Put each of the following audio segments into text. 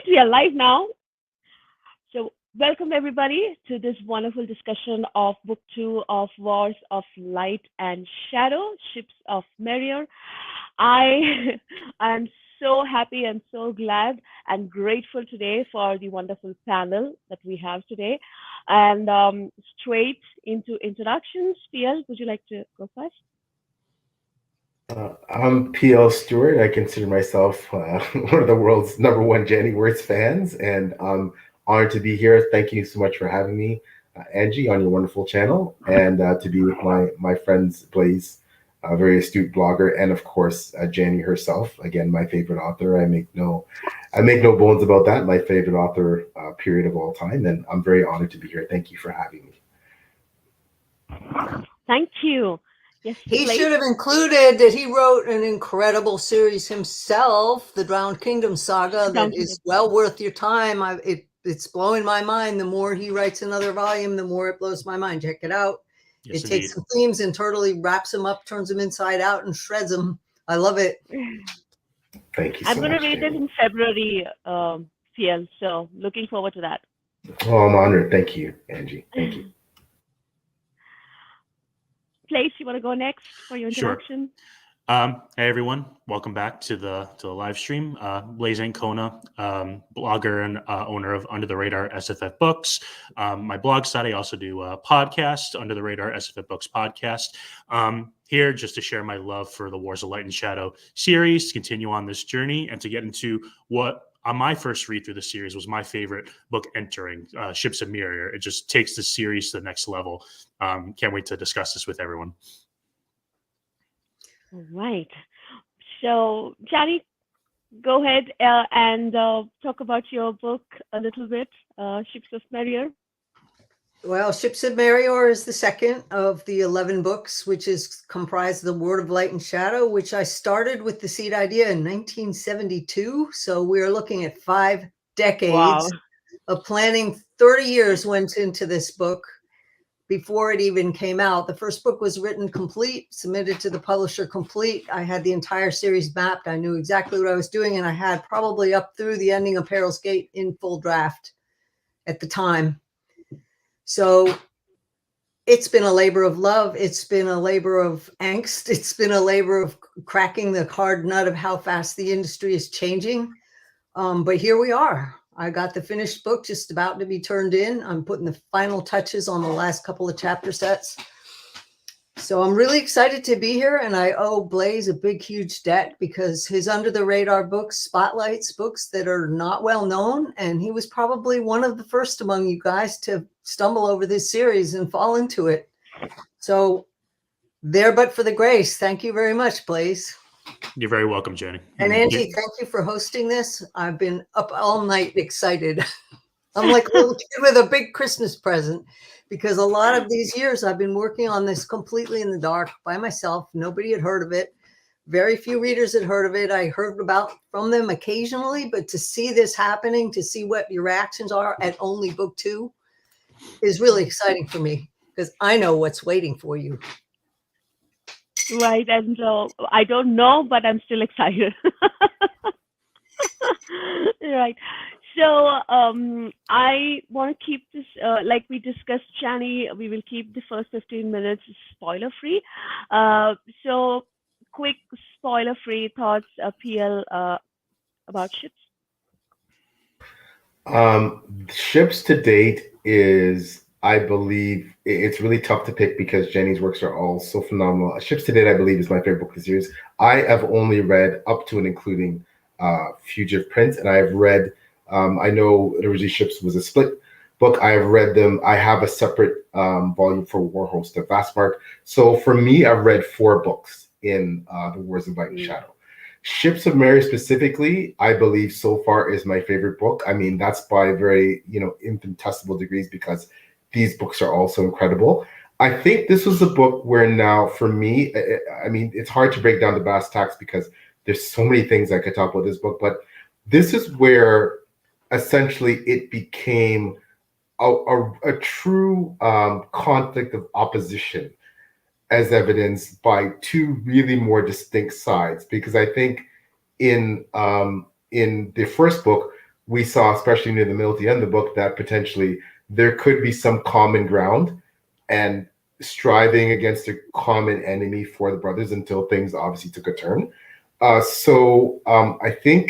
We are live now. So, welcome everybody to this wonderful discussion of Book 2 of Wars of Light and Shadow, Ships of Merior. I am so happy and so glad and grateful today for the wonderful panel that we have today. And straight into introductions, PL, would you like to go first? I'm PL Stewart. I consider myself one of the world's #1 Janny Wurts fans, and I'm honored to be here. Thank you so much for having me, Angie, on your wonderful channel, and to be with my friends Blaise, a very astute blogger, and of course Janny herself. Again, my favorite author. I make no bones about that. My favorite author, period, of all time, and I'm very honored to be here. Thank you for having me. Thank you. Yes, He Blaise? should have included that he wrote an incredible series himself, the Drowned Kingdom saga, Drowned that is Kingdom. well worth your time. It's blowing my mind. The more he writes another volume, the more it blows my mind. Check it out. Yes, It takes some themes and totally wraps them up, turns them inside out, and shreds them. I love it. Thank you I'm so going to much, read it Janny. in February, PL. So, looking forward to that. Oh, I'm honored. Thank you, Angie. Thank you. Blaise, you want to go next for your Sure. introduction? Hey everyone, welcome back to the live stream. Blaise Ancona, blogger and owner of Under the Radar SFF Books. My blog site, I also do a podcast, Under the Radar SFF Books podcast. Here just to share my love for the Wars of Light and Shadow series, to continue on this journey, and to get into what on my first read through the series was my favorite book entering, Ships of Merior. It just takes the series to the next level. Can't wait to discuss this with everyone. All right. So, Janny, go ahead and talk about your book a little bit, Ships of Merior. Well, Ships of Merior is the second of the 11 books, which is comprised of the Word of Light and Shadow, which I started with the seed idea in 1972. So we're looking at 5 decades Wow. of planning. 30 years went into this book before it even came out. The first book was written complete, submitted to the publisher complete. I had the entire series mapped. I knew exactly what I was doing, and I had probably up through the ending of Peril's Gate in full draft at the time. So it's been a labor of love. It's been a labor of angst. It's been a labor of cracking the hard nut of how fast the industry is changing. But here we are. I got the finished book just about to be turned in. I'm putting the final touches on the last couple of chapter sets. So I'm really excited to be here, and I owe Blaise a big, huge debt because his Under the Radar books spotlights books that are not well known, and he was probably one of the first among you guys to stumble over this series and fall into it. So there, but for the grace. Thank you very much, Blaise. You're very welcome, Jenny. And Angie, thank you for hosting this. I've been up all night excited. I'm like a little kid with a big Christmas present, because a lot of these years I've been working on this completely in the dark by myself. Nobody had heard of it. Very few readers had heard of it. I heard from them occasionally, but to see this happening, to see what your reactions are at only book 2 is really exciting for me, because I know what's waiting for you. Right. And I don't know, but I'm still excited. Right. So I want to keep this, like we discussed, Janny, we will keep the first 15 minutes spoiler free. So quick spoiler free thoughts, PL, about ships. Ships to date is, I believe, it's really tough to pick because Jenny's works are all so phenomenal. Ships to date, I believe, is my favorite book of the series. I have only read up to and including Fugitive Prince, and I've read, I know originally Ships was a split book. I have read them. I have a separate volume for Warhost of Vastmark. So for me, I've read 4 books in the Wars of Light and Shadow. Ships of Merior specifically, I believe so far is my favorite book. I mean, that's by very, infinitesimal degrees, because these books are also incredible. I think this was a book where now, for me, I mean, it's hard to break down the brass tacks because there's so many things I could talk about this book, but this is where essentially it became a true conflict of opposition, as evidenced by 2 really more distinct sides. Because I think in the first book, we saw, especially near the middle to the end of the book, that potentially there could be some common ground and striving against a common enemy for the brothers until things obviously took a turn. I think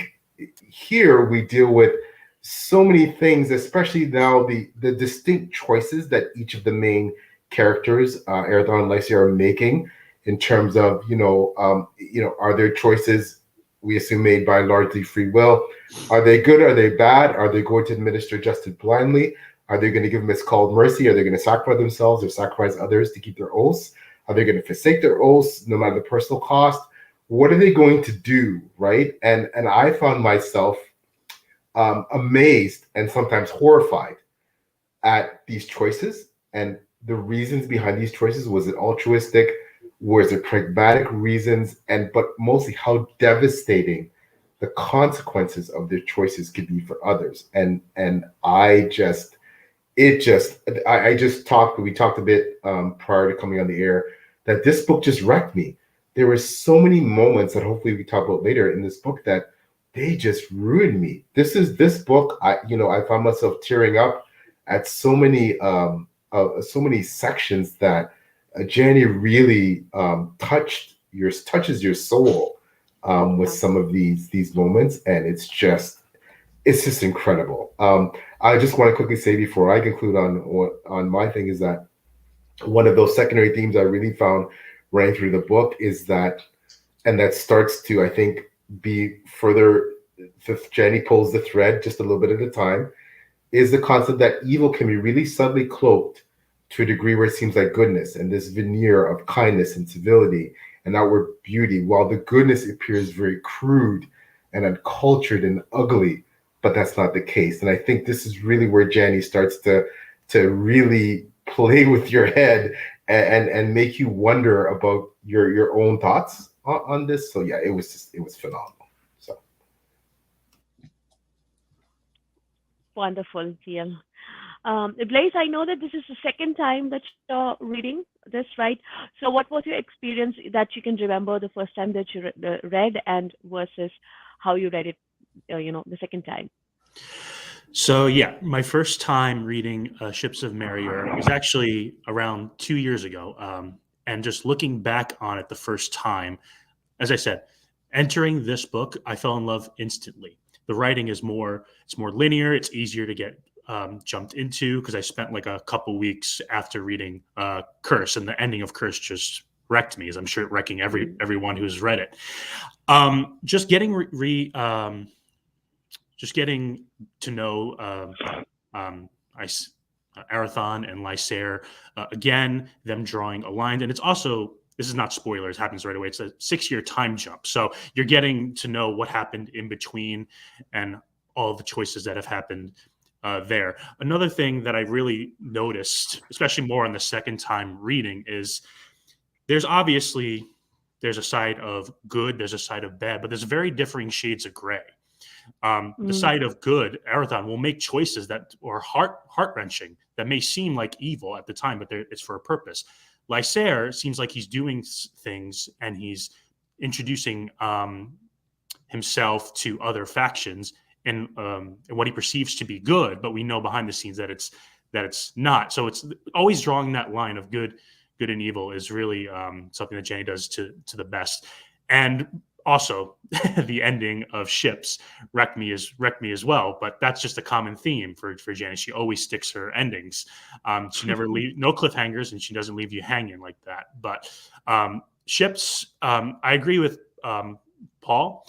here we deal with so many things, especially now the distinct choices that each of the main characters, Erathon and Lycia, are making in terms of, are their choices, we assume, made by largely free will? Are they good? Are they bad? Are they going to administer justice blindly? Are they going to give a miscalled mercy? Are they going to sacrifice themselves or sacrifice others to keep their oaths? Are they going to forsake their oaths no matter the personal cost? What are they going to do, right? And I found myself amazed and sometimes horrified at these choices and the reasons behind these choices. Was it altruistic? Was it pragmatic reasons? But mostly how devastating the consequences of their choices could be for others. And we talked a bit prior to coming on the air, that this book just wrecked me. There were so many moments that hopefully we talk about later in this book that they just ruined me. This book, I found myself tearing up at so many sections that Janny really touches your soul with some of these moments, and it's just incredible. I just want to quickly say before I conclude on my thing is that one of those secondary themes I really found running through the book is that, and that starts to, I think, be further, if Janny pulls the thread just a little bit at a time, is the concept that evil can be really subtly cloaked to a degree where it seems like goodness, and this veneer of kindness and civility and outward beauty, while the goodness appears very crude and uncultured and ugly, but that's not the case. And I think this is really where Janny starts to really play with your head and make you wonder about your own thoughts on this. So yeah, it was phenomenal. So Wonderful, TL. Blaise, I know that this is the second time that you're reading this, right? So, what was your experience that you can remember the first time that you read, and versus how you read it, the second time? So yeah, my first time reading Ships of Merior was actually around 2 years ago. And just looking back on it the first time, as I said, entering this book, I fell in love instantly. The writing is more linear. It's easier to get jumped into because I spent like a couple weeks after reading Curse, and the ending of Curse just wrecked me, as I'm sure wrecking everyone who's read it. Just getting just getting to know Erathon and Lycia, again, them drawing a line. And it's also, this is not spoilers, happens right away. It's a 6-year time jump. So you're getting to know what happened in between and all the choices that have happened there. Another thing that I really noticed, especially more on the second time reading, is there's a side of good, there's a side of bad, but there's very differing shades of gray. The side of good, Erathon will make choices that are heart-wrenching, that may seem like evil at the time, but it's for a purpose. Lycia seems like he's doing things and he's introducing himself to other factions and what he perceives to be good, but we know behind the scenes that it's not. So it's always drawing that line of good and evil is really something that Janny does to the best. And also, the ending of Ships wrecked me as well, but that's just a common theme for Janny. She always sticks her endings. She never no cliffhangers, and she doesn't leave you hanging like that. But Ships, I agree with Paul.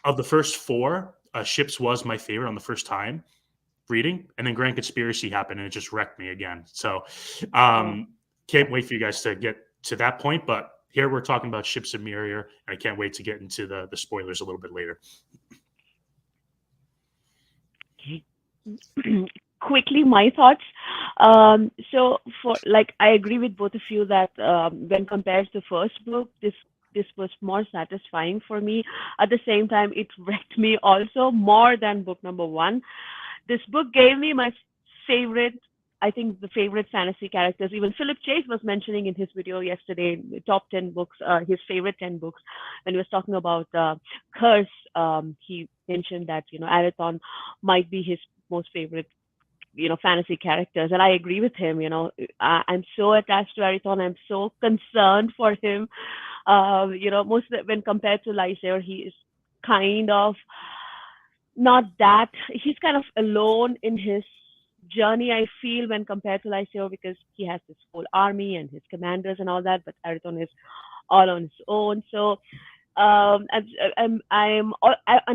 Of the first 4, Ships was my favorite on the first time reading, and then Grand Conspiracy happened, and it just wrecked me again. So can't wait for you guys to get to that point, but here we're talking about Ships of Merior, and I can't wait to get into the spoilers a little bit later. Quickly, my thoughts. So, I agree with both of you that when compared to the first book, this was more satisfying for me. At the same time, it wrecked me also more than book number 1. This book gave me my favorite I think the favorite fantasy characters, even Philip Chase was mentioning in his video yesterday, top 10 books, his favorite 10 books, when he was talking about Curse. He mentioned that, Arathon might be his most favorite, fantasy characters. And I agree with him. I'm so attached to Arathon. I'm so concerned for him. When compared to Lysair, he is kind of not that, he's kind of alone in his journey, I feel, when compared to Lysair, because he has this whole army and his commanders and all that, but Arathon is all on his own. So and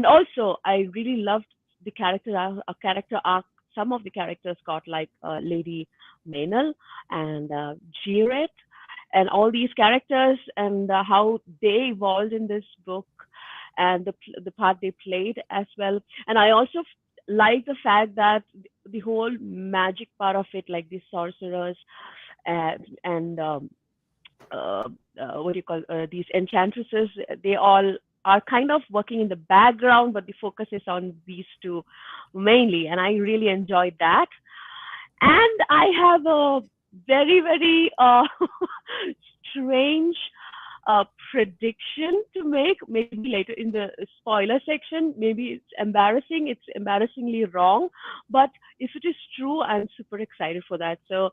also I really loved the character arc. Some of the characters got like Lady Maynell and Jiret and all these characters, and how they evolved in this book, and the part they played as well. And I also like the fact that the whole magic part of it, like the sorcerers and what do you call these enchantresses, they all are kind of working in the background, but the focus is on these two mainly, and I really enjoyed that. And I have a very, very strange prediction to make, maybe later in the spoiler section. Maybe it's embarrassing, it's embarrassingly wrong, but if it is true, I'm super excited for that. So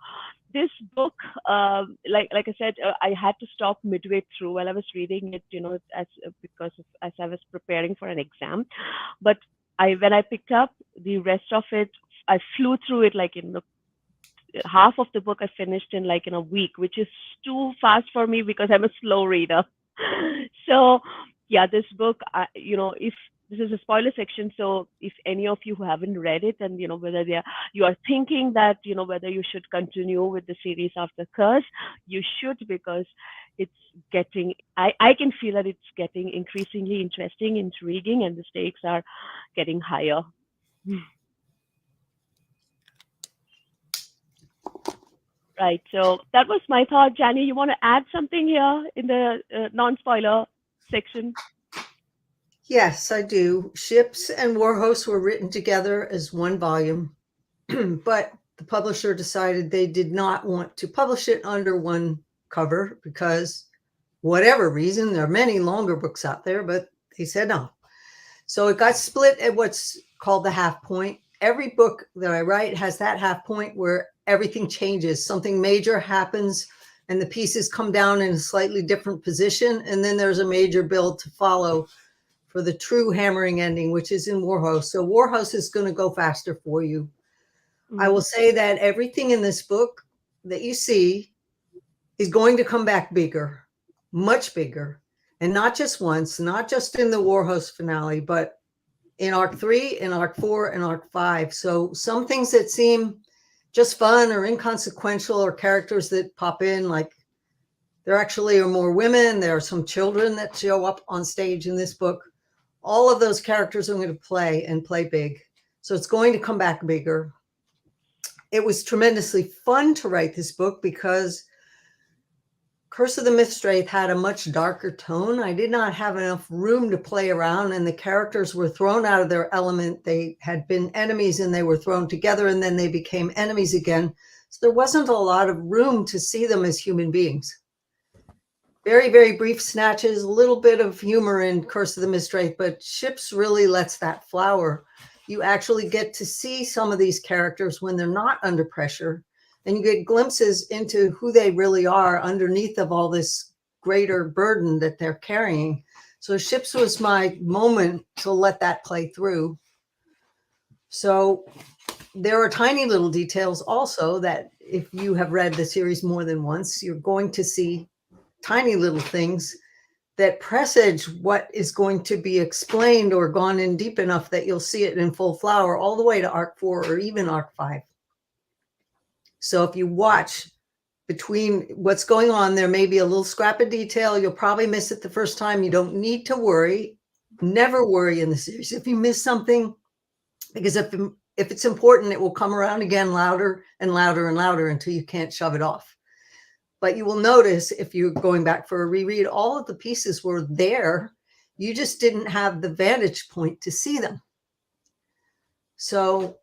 this book, like I said, I had to stop midway through while I was reading it, as I was preparing for an exam. But when I picked up the rest of it, I flew through it like in the half of the book I finished in like in a week, which is too fast for me because I'm a slow reader. So yeah, this book, if this is a spoiler section, so if any of you who haven't read it, and whether you are thinking that whether you should continue with the series after Curse, you should, because it's getting, I can feel that it's getting increasingly interesting, intriguing, and the stakes are getting higher. Right. So that was my thought. Janny, you want to add something here in the non-spoiler section? Yes, I do. Ships and Warhost were written together as one volume, but the publisher decided they did not want to publish it under one cover because, whatever reason, there are many longer books out there, but they said no. So it got split at what's called the half point. Every book that I write has that half point where everything changes. Something major happens and the pieces come down in a slightly different position. And then there's a major build to follow for the true hammering ending, which is in Warhost. So Warhost is going to go faster for you. I will say that everything in this book that you see is going to come back bigger, much bigger. And not just once, not just in the Warhost finale, but in Arc 3, in Arc 4, and Arc 5. So some things that seem just fun or inconsequential, or characters that pop in, like there actually are more women. There are some children that show up on stage in this book. All of those characters are going to play and play big. So it's going to come back bigger. It was tremendously fun to write this book because Curse of the Mistwraith had a much darker tone. I did not have enough room to play around, and the characters were thrown out of their element. They had been enemies and they were thrown together, and then they became enemies again. So there wasn't a lot of room to see them as human beings. Very, very brief snatches, a little bit of humor in Curse of the Mistwraith, but Ships really lets that flower. You actually get to see some of these characters when they're not under pressure, and you get glimpses into who they really are underneath of all this greater burden that they're carrying. So Ships was my moment to let that play through. So there are tiny little details also that if you have read the series more than once, you're going to see tiny little things that presage what is going to be explained or gone in deep enough that you'll see it in full flower all the way to Arc 4 or even Arc 5. So if you watch between what's going on, there may be a little scrap of detail. You'll probably miss it the first time. You don't need to worry. Never worry in the series if you miss something, because if it's important, it will come around again louder and louder and louder until you can't shove it off. But you will notice if you're going back for a reread, all of the pieces were there. You just didn't have the vantage point to see them. So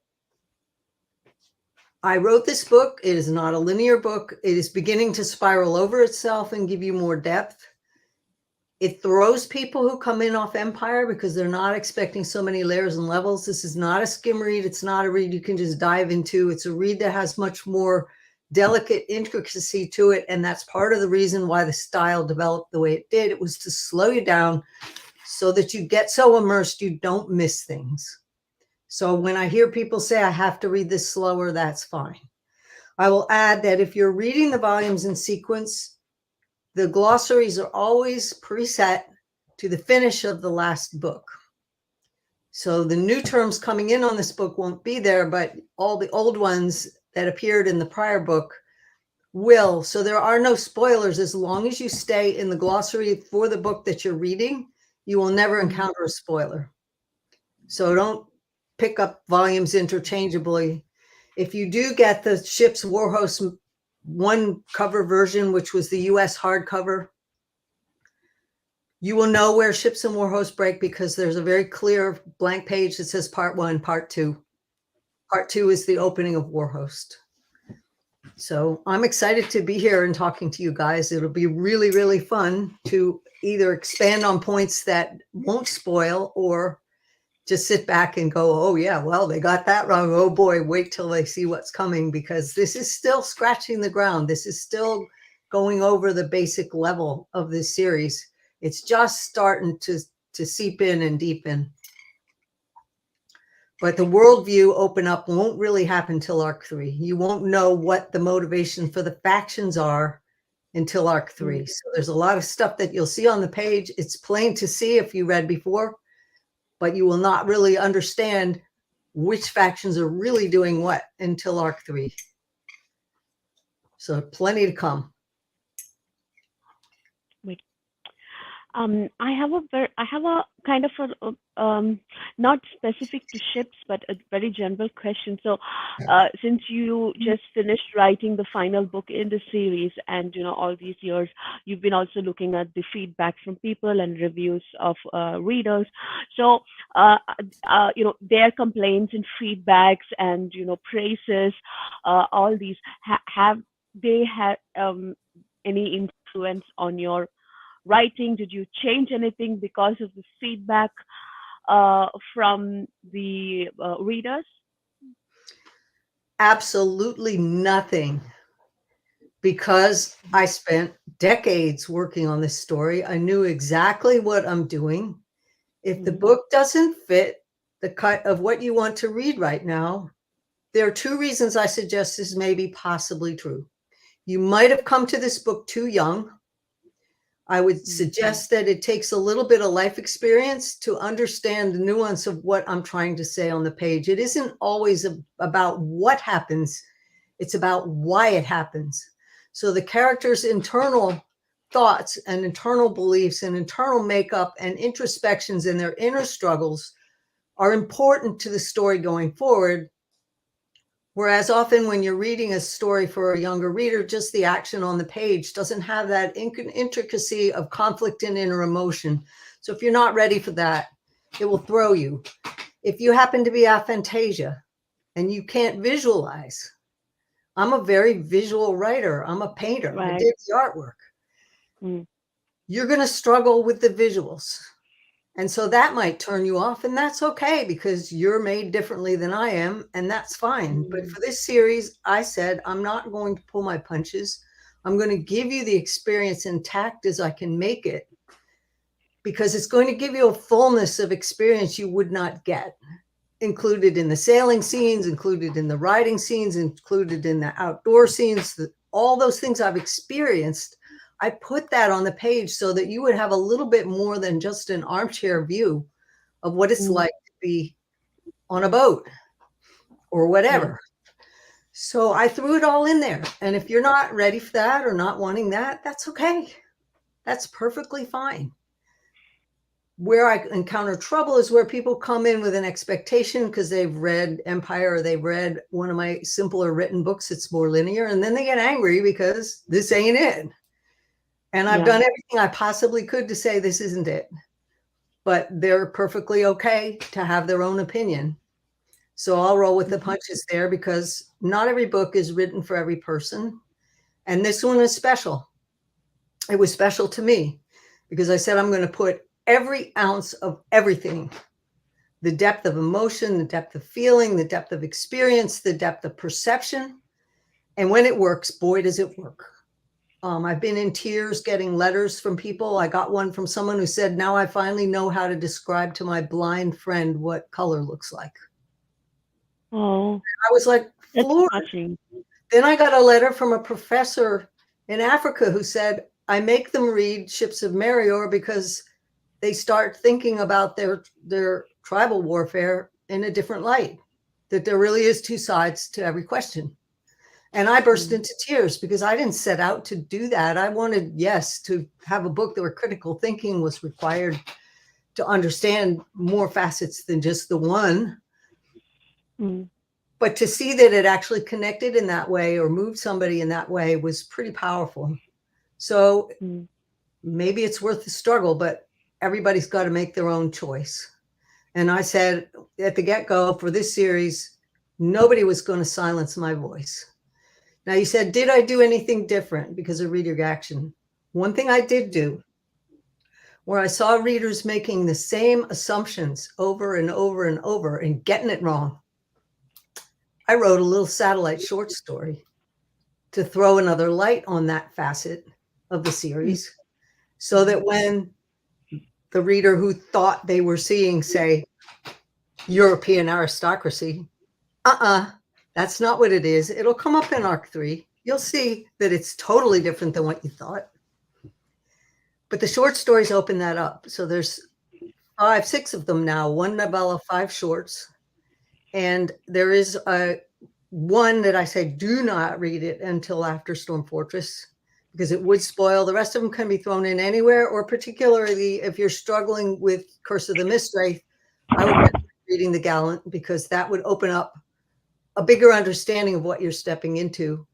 I wrote this book. It is not a linear book. It is beginning to spiral over itself and give you more depth. It throws people who come in off Empire because they're not expecting so many layers and levels. This is not a skim read. It's not a read you can just dive into. It's a read that has much more delicate intricacy to it. And that's part of the reason why the style developed the way it did. It was to slow you down so that you get so immersed you don't miss things. So when I hear people say, I have to read this slower, that's fine. I will add that if you're reading the volumes in sequence, the glossaries are always preset to the finish of the last book. So the new terms coming in on this book won't be there, but all the old ones that appeared in the prior book will. So there are no spoilers. As long as you stay in the glossary for the book that you're reading, you will never encounter a spoiler. So don't pick up volumes interchangeably. If you do get the Ship's Warhost one cover version, which was the US hardcover, you will know where Ships and Warhost break because there's a very clear blank page that says part 1, part 2. Part 2 is the opening of Warhost. So I'm excited to be here and talking to you guys. It'll be really, really fun to either expand on points that won't spoil or just sit back and go, oh yeah, well, they got that wrong. Oh boy, wait till they see what's coming, because this is still scratching the ground. This is still going over the basic level of this series. It's just starting to seep in and deepen. But the worldview open up won't really happen till arc 3. You won't know what the motivation for the factions are until arc 3. So there's a lot of stuff that you'll see on the page. It's plain to see if you read before, but you will not really understand which factions are really doing what until arc 3. So plenty to come. Wait. I have a kind of a not specific to ships, but a very general question. So, since you just finished writing the final book in the series, and all these years, you've been also looking at the feedback from people and reviews of readers. So, their complaints and feedbacks and praises, all these have they had any influence on your writing? Did you change anything because of the feedback from the readers? Absolutely nothing, because I spent decades working on this story. I knew exactly what I'm doing. If the book doesn't fit the cut of what you want to read right now, there are 2 reasons I suggest this may be possibly true. You might have come to this book too young. I would suggest that it takes a little bit of life experience to understand the nuance of what I'm trying to say on the page. It isn't always about what happens. It's about why it happens. So the character's internal thoughts and internal beliefs and internal makeup and introspections and their inner struggles are important to the story going forward. Whereas often when you're reading a story for a younger reader, just the action on the page doesn't have that intricacy of conflict and inner emotion. So if you're not ready for that, it will throw you. If you happen to be aphantasia and you can't visualize, I'm a very visual writer. I'm a painter. Right. I did the artwork. You're going to struggle with the visuals. And so that might turn you off, and that's okay because you're made differently than I am, and that's fine. But for this series, I said, I'm not going to pull my punches. I'm going to give you the experience intact as I can make it, because it's going to give you a fullness of experience you would not get, included in the sailing scenes, included in the riding scenes, included in the outdoor scenes, all those things I've experienced. I put that on the page so that you would have a little bit more than just an armchair view of what it's like to be on a boat or whatever. So I threw it all in there. And if you're not ready for that or not wanting that, that's okay. That's perfectly fine. Where I encounter trouble is where people come in with an expectation because they've read Empire or they've read one of my simpler written books. It's more linear. And then they get angry because this ain't it. And I've done everything I possibly could to say this isn't it, but they're perfectly okay to have their own opinion. So I'll roll with the punches there, because not every book is written for every person. And this one is special. It was special to me because I said, I'm going to put every ounce of everything, the depth of emotion, the depth of feeling, the depth of experience, the depth of perception. And when it works, boy, does it work. I've been in tears getting letters from people. I got one from someone who said, now I finally know how to describe to my blind friend what color looks like. Oh, I was like, that's floored. touching. Then I got a letter from a professor in Africa who said, I make them read Ships of Merior because they start thinking about their tribal warfare in a different light, that there really is two sides to every question. And I burst into tears because I didn't set out to do that. I wanted, yes, to have a book where critical thinking was required to understand more facets than just the one. But to see that it actually connected in that way or moved somebody in that way was pretty powerful. So maybe it's worth the struggle, but everybody's got to make their own choice. And I said at the get-go for this series, nobody was going to silence my voice. Now, you said, did I do anything different because of reader reaction? One thing I did do, where I saw readers making the same assumptions over and over and over and getting it wrong, I wrote a little satellite short story to throw another light on that facet of the series, so that when the reader who thought they were seeing, say, European aristocracy, that's not what it is. It'll come up in Arc 3. You'll see that it's totally different than what you thought. But the short stories open that up. So there's 6 of them now, 1 novella, 5 shorts. And there is one that I say, do not read it until after Storm Fortress, because it would spoil. The rest of them can be thrown in anywhere, or particularly if you're struggling with Curse of the Mistwraith, I would recommend reading The Gallant, because that would open up a bigger understanding of what you're stepping into.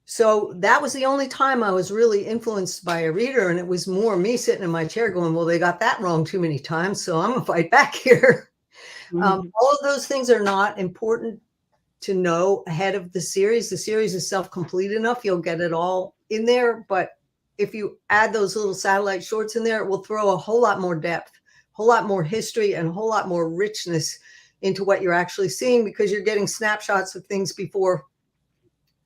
So that was the only time I was really influenced by a reader, and it was more me sitting in my chair going, well, they got that wrong too many times, so I'm gonna fight back here. All of those things are not important to know ahead of the series. The series is self-complete enough. You'll get it all in there. But if you add those little satellite shorts in there, it will throw a whole lot more depth, a whole lot more history, and a whole lot more richness into what you're actually seeing, because you're getting snapshots of things before,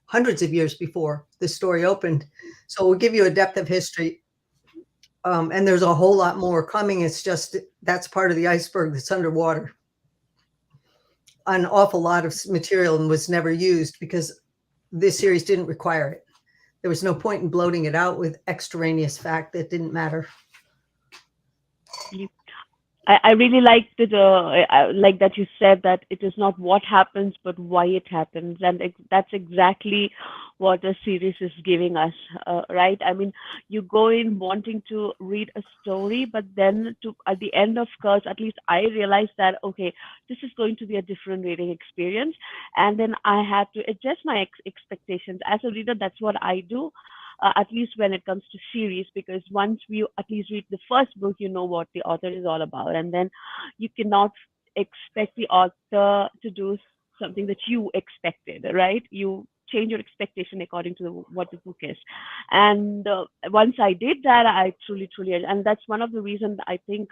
hundreds of years before the story opened. So it will give you a depth of history. And there's a whole lot more coming. It's just, that's part of the iceberg that's underwater. An awful lot of material was never used because this series didn't require it. There was no point in bloating it out with extraneous fact that didn't matter. I really liked it, like that you said that it is not what happens, but why it happens. And that's exactly what the series is giving us, right? I mean, you go in wanting to read a story, but then at the end of Curse, at least I realized that, okay, this is going to be a different reading experience. And then I had to adjust my expectations. As a reader, that's what I do. At least when it comes to series, because once you at least read the first book, you know what the author is all about, and then you cannot expect the author to do something that you expected, right? You change your expectation according to what the book is. And once I did that, I truly, and that's one of the reasons I think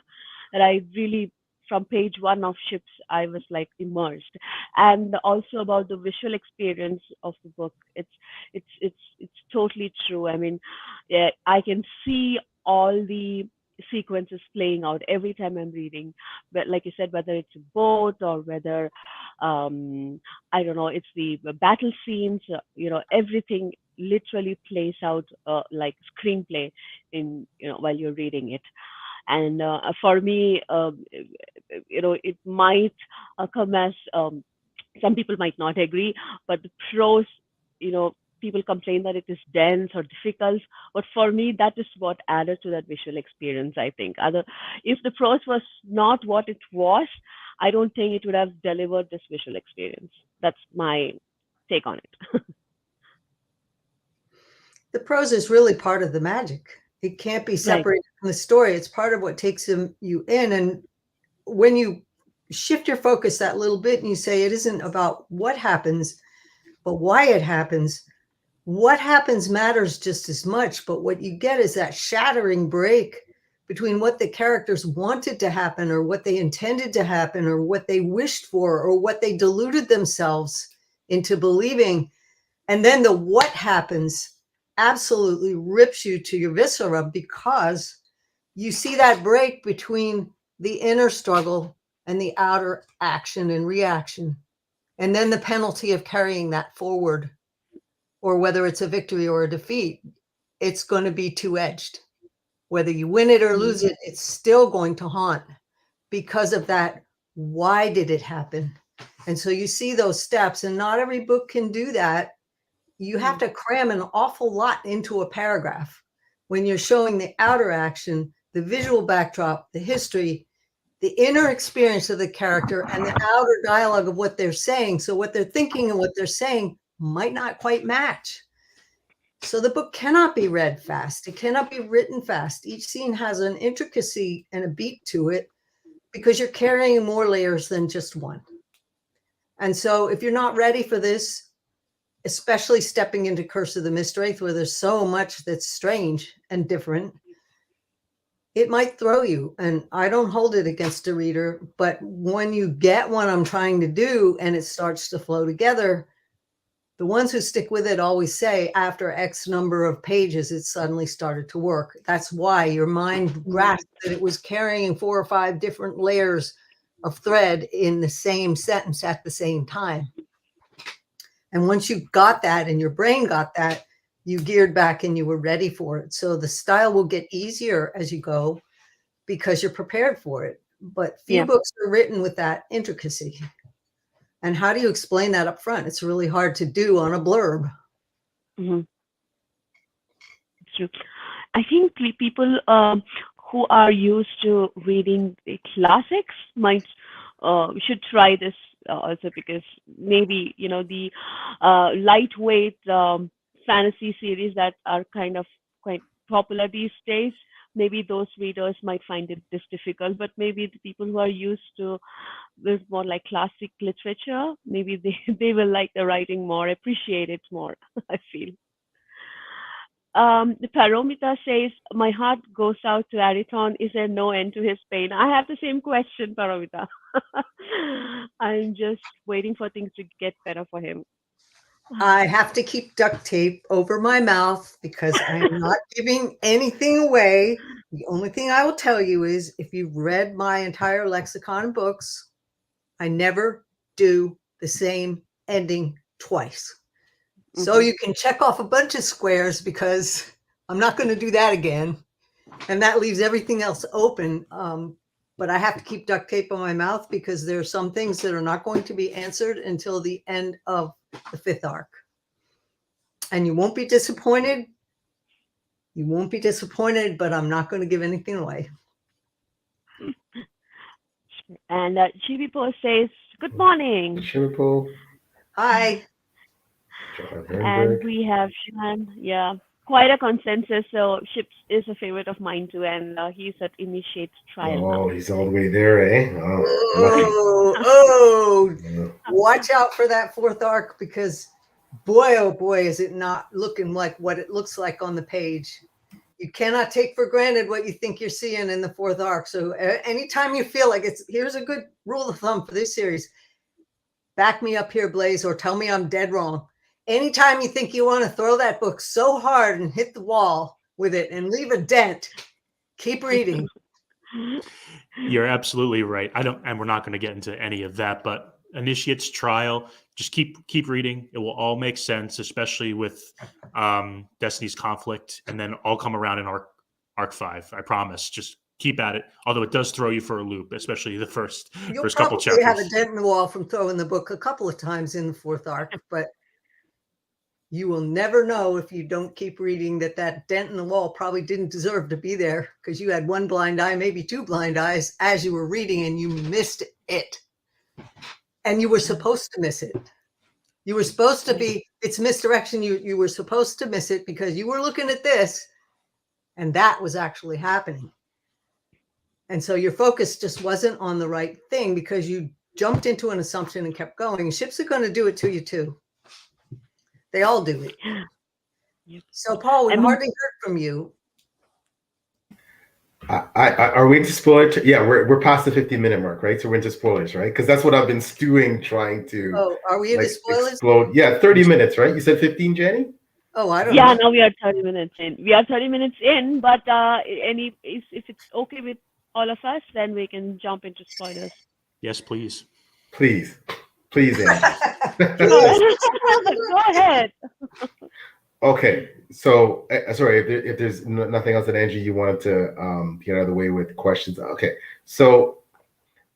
that I really, from page 1 of Ships, I was like immersed. And also about the visual experience of the book, it's totally true. I mean, yeah, I can see all the sequences playing out every time I'm reading. But like you said, whether it's a boat or whether I don't know, it's the battle scenes, everything literally plays out like screenplay in while you're reading it. And for me, it might come as some people might not agree, but the prose, people complain that it is dense or difficult, but for me, that is what added to that visual experience. I think if the prose was not what it was, I don't think it would have delivered this visual experience. That's my take on it. The prose is really part of the magic. It can't be separated from the story. It's part of what takes you in. And when you shift your focus that little bit and you say it isn't about what happens, but why it happens. What happens matters just as much, but what you get is that shattering break between what the characters wanted to happen or what they intended to happen or what they wished for or what they deluded themselves into believing. And then the what happens absolutely rips you to your viscera because you see that break between the inner struggle and the outer action and reaction. And then the penalty of carrying that forward, or whether it's a victory or a defeat, it's going to be two-edged. Whether you win it or lose it, it's still going to haunt because of that. Why did it happen? And so you see those steps, and not every book can do that. You have to cram an awful lot into a paragraph when you're showing the outer action, the visual backdrop, the history, the inner experience of the character, and the outer dialogue of what they're saying. So what they're thinking and what they're saying might not quite match. So the book cannot be read fast. It cannot be written fast. Each scene has an intricacy and a beat to it because you're carrying more layers than just one. And so if you're not ready for this, especially stepping into Curse of the Mistwraith, where there's so much that's strange and different, it might throw you. And I don't hold it against a reader, but when you get what I'm trying to do and it starts to flow together, the ones who stick with it always say after X number of pages, it suddenly started to work. That's why your mind grasped that it was carrying 4 or 5 different layers of thread in the same sentence at the same time. And once you got that and your brain got that, you geared back and you were ready for it. So the style will get easier as you go because you're prepared for it. But few books are written with that intricacy. And how do you explain that up front? It's really hard to do on a blurb. Mm-hmm. It's true. I think people who are used to reading the classics might should try this also, because maybe the lightweight fantasy series that are kind of quite popular these days, maybe those readers might find this difficult, but maybe the people who are used to this more like classic literature, maybe they will like the writing more, appreciate it more, I feel. The Paromita says, my heart goes out to Ariton. Is there no end to his pain? I have the same question, Paromita. I'm just waiting for things to get better for him. I have to keep duct tape over my mouth because I'm not giving anything away. The only thing I will tell you is if you've read my entire lexicon of books, I never do the same ending twice. So you can check off a bunch of squares because I'm not going to do that again. And that leaves everything else open. But I have to keep duct tape on my mouth because there are some things that are not going to be answered until the end of the 5th arc. And you won't be disappointed. You won't be disappointed, but I'm not going to give anything away. And Chibipo says, good morning. Chibipo. Hi. And we have Shan, quite a consensus. So Ships is a favorite of mine too, and he's at initiate trial now. He's all the way there, eh? Watch out for that 4th arc because boy, oh boy, is it not looking like what it looks like on the page. You cannot take for granted what you think you're seeing in the 4th arc. So anytime you feel like here's a good rule of thumb for this series. Back me up here, Blaise, or tell me I'm dead wrong. Anytime you think you want to throw that book so hard and hit the wall with it and leave a dent, keep reading. You're absolutely right. And we're not going to get into any of that, but Initiate's Trial, just keep reading. It will all make sense, especially with Destiny's Conflict, and then all come around in arc 5. I promise. Just keep at it. Although it does throw you for a loop, especially the first couple chapters. You'll probably have a dent in the wall from throwing the book a couple of times in the 4th arc, but you will never know if you don't keep reading that dent in the wall probably didn't deserve to be there because you had 1 blind eye, maybe 2 blind eyes as you were reading and you missed it. And you were supposed to miss it. You were supposed to be, it's misdirection. You were supposed to miss it because you were looking at this and that was actually happening. And so your focus just wasn't on the right thing because you jumped into an assumption and kept going. Ships are going to do it to you too. They all do it. Yep. So Paul, we've I mean, hardly heard from you. Are we into spoilers? Yeah, we're past the 15-minute mark, right? So we're into spoilers, right? Because that's what I've been stewing, trying to Oh, are we into like spoilers? explode. Yeah, 30 minutes, right? You said 15, Jenny? Oh, I don't yeah, know. now we are 30 minutes in. We are 30 minutes in, but if it's okay with all of us, then we can jump into spoilers. Yes, please. Please, Angie. Please. Go ahead. Okay, so sorry if there's nothing else that Angie you wanted to get out of the way with questions. Okay, so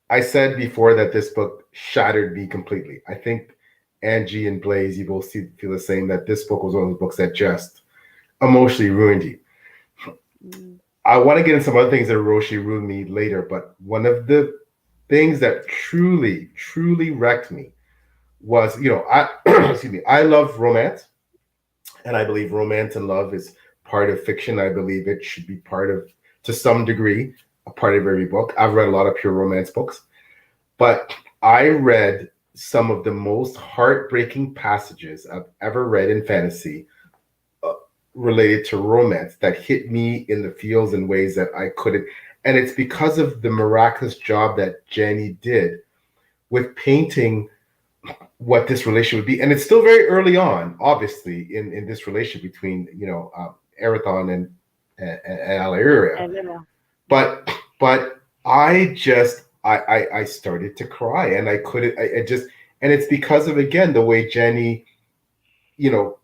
I said before that this book shattered me completely. I think Angie and Blaise, you both feel the same, that this book was one of those books that just emotionally ruined you. I want to get into some other things that emotionally ruined me later, but one of the things that truly, truly wrecked me was, I excuse me, I love romance, and I believe romance and love is part of fiction. I believe it should be part of, to some degree, a part of every book. I've read a lot of pure romance books, but I read some of the most heartbreaking passages I've ever read in fantasy related to romance that hit me in the feels in ways that I couldn't. And it's because of the miraculous job that Janny did with painting what this relationship would be. And it's still very early on, obviously, in this relationship between, Erathon and Alaria. But I started to cry, and I couldn't. And it's because of, again, the way Janny,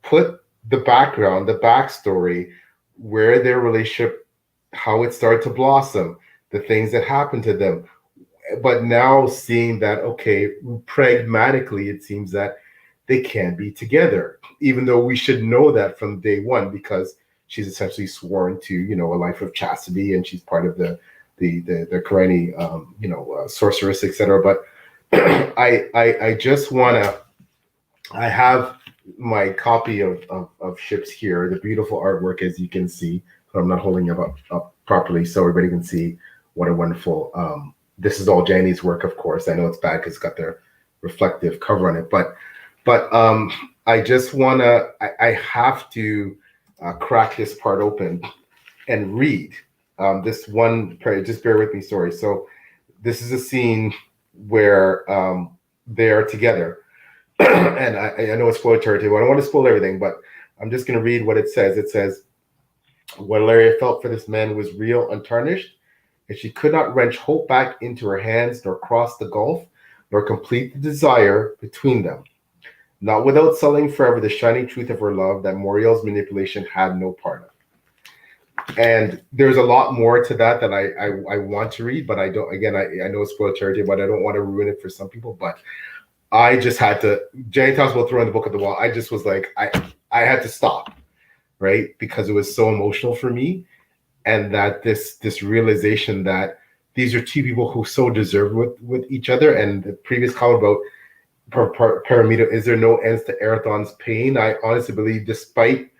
put the background, the backstory, where their relationship, how it started to blossom, the things that happened to them. But now seeing that, okay, pragmatically, it seems that they can't be together, even though we should know that from day one, because she's essentially sworn to, a life of chastity, and she's part of the Karani, sorceress, etc. But I just want to, I have my copy of Ships here, the beautiful artwork, as you can see. I'm not holding it up properly so everybody can see what a wonderful, this is all Janny's work, of course. I know it's bad because it's got their reflective cover on it, but I just want to, I have to crack this part open and read this one part. Just bear with me, sorry. So this is a scene where they are together. And I know it's spoiler territory. I don't want to spoil everything, but I'm just going to read what it says. It says, what Alaria felt for this man was real, untarnished, and she could not wrench hope back into her hands, nor cross the gulf, nor complete the desire between them. Not without sullying forever the shining truth of her love that Moriel's manipulation had no part of. And there's a lot more to that I want to read, but I don't. Again, I know it's spoiler territory, but I don't want to ruin it for some people. But I just had to. Janny talks about throwing the book at the wall. I just was like, I had to stop, right? Because it was so emotional for me, and that this realization that these are two people who so deserve with each other. And the previous comment about Paramita, is there no ends to Erathon's pain? I honestly believe, despite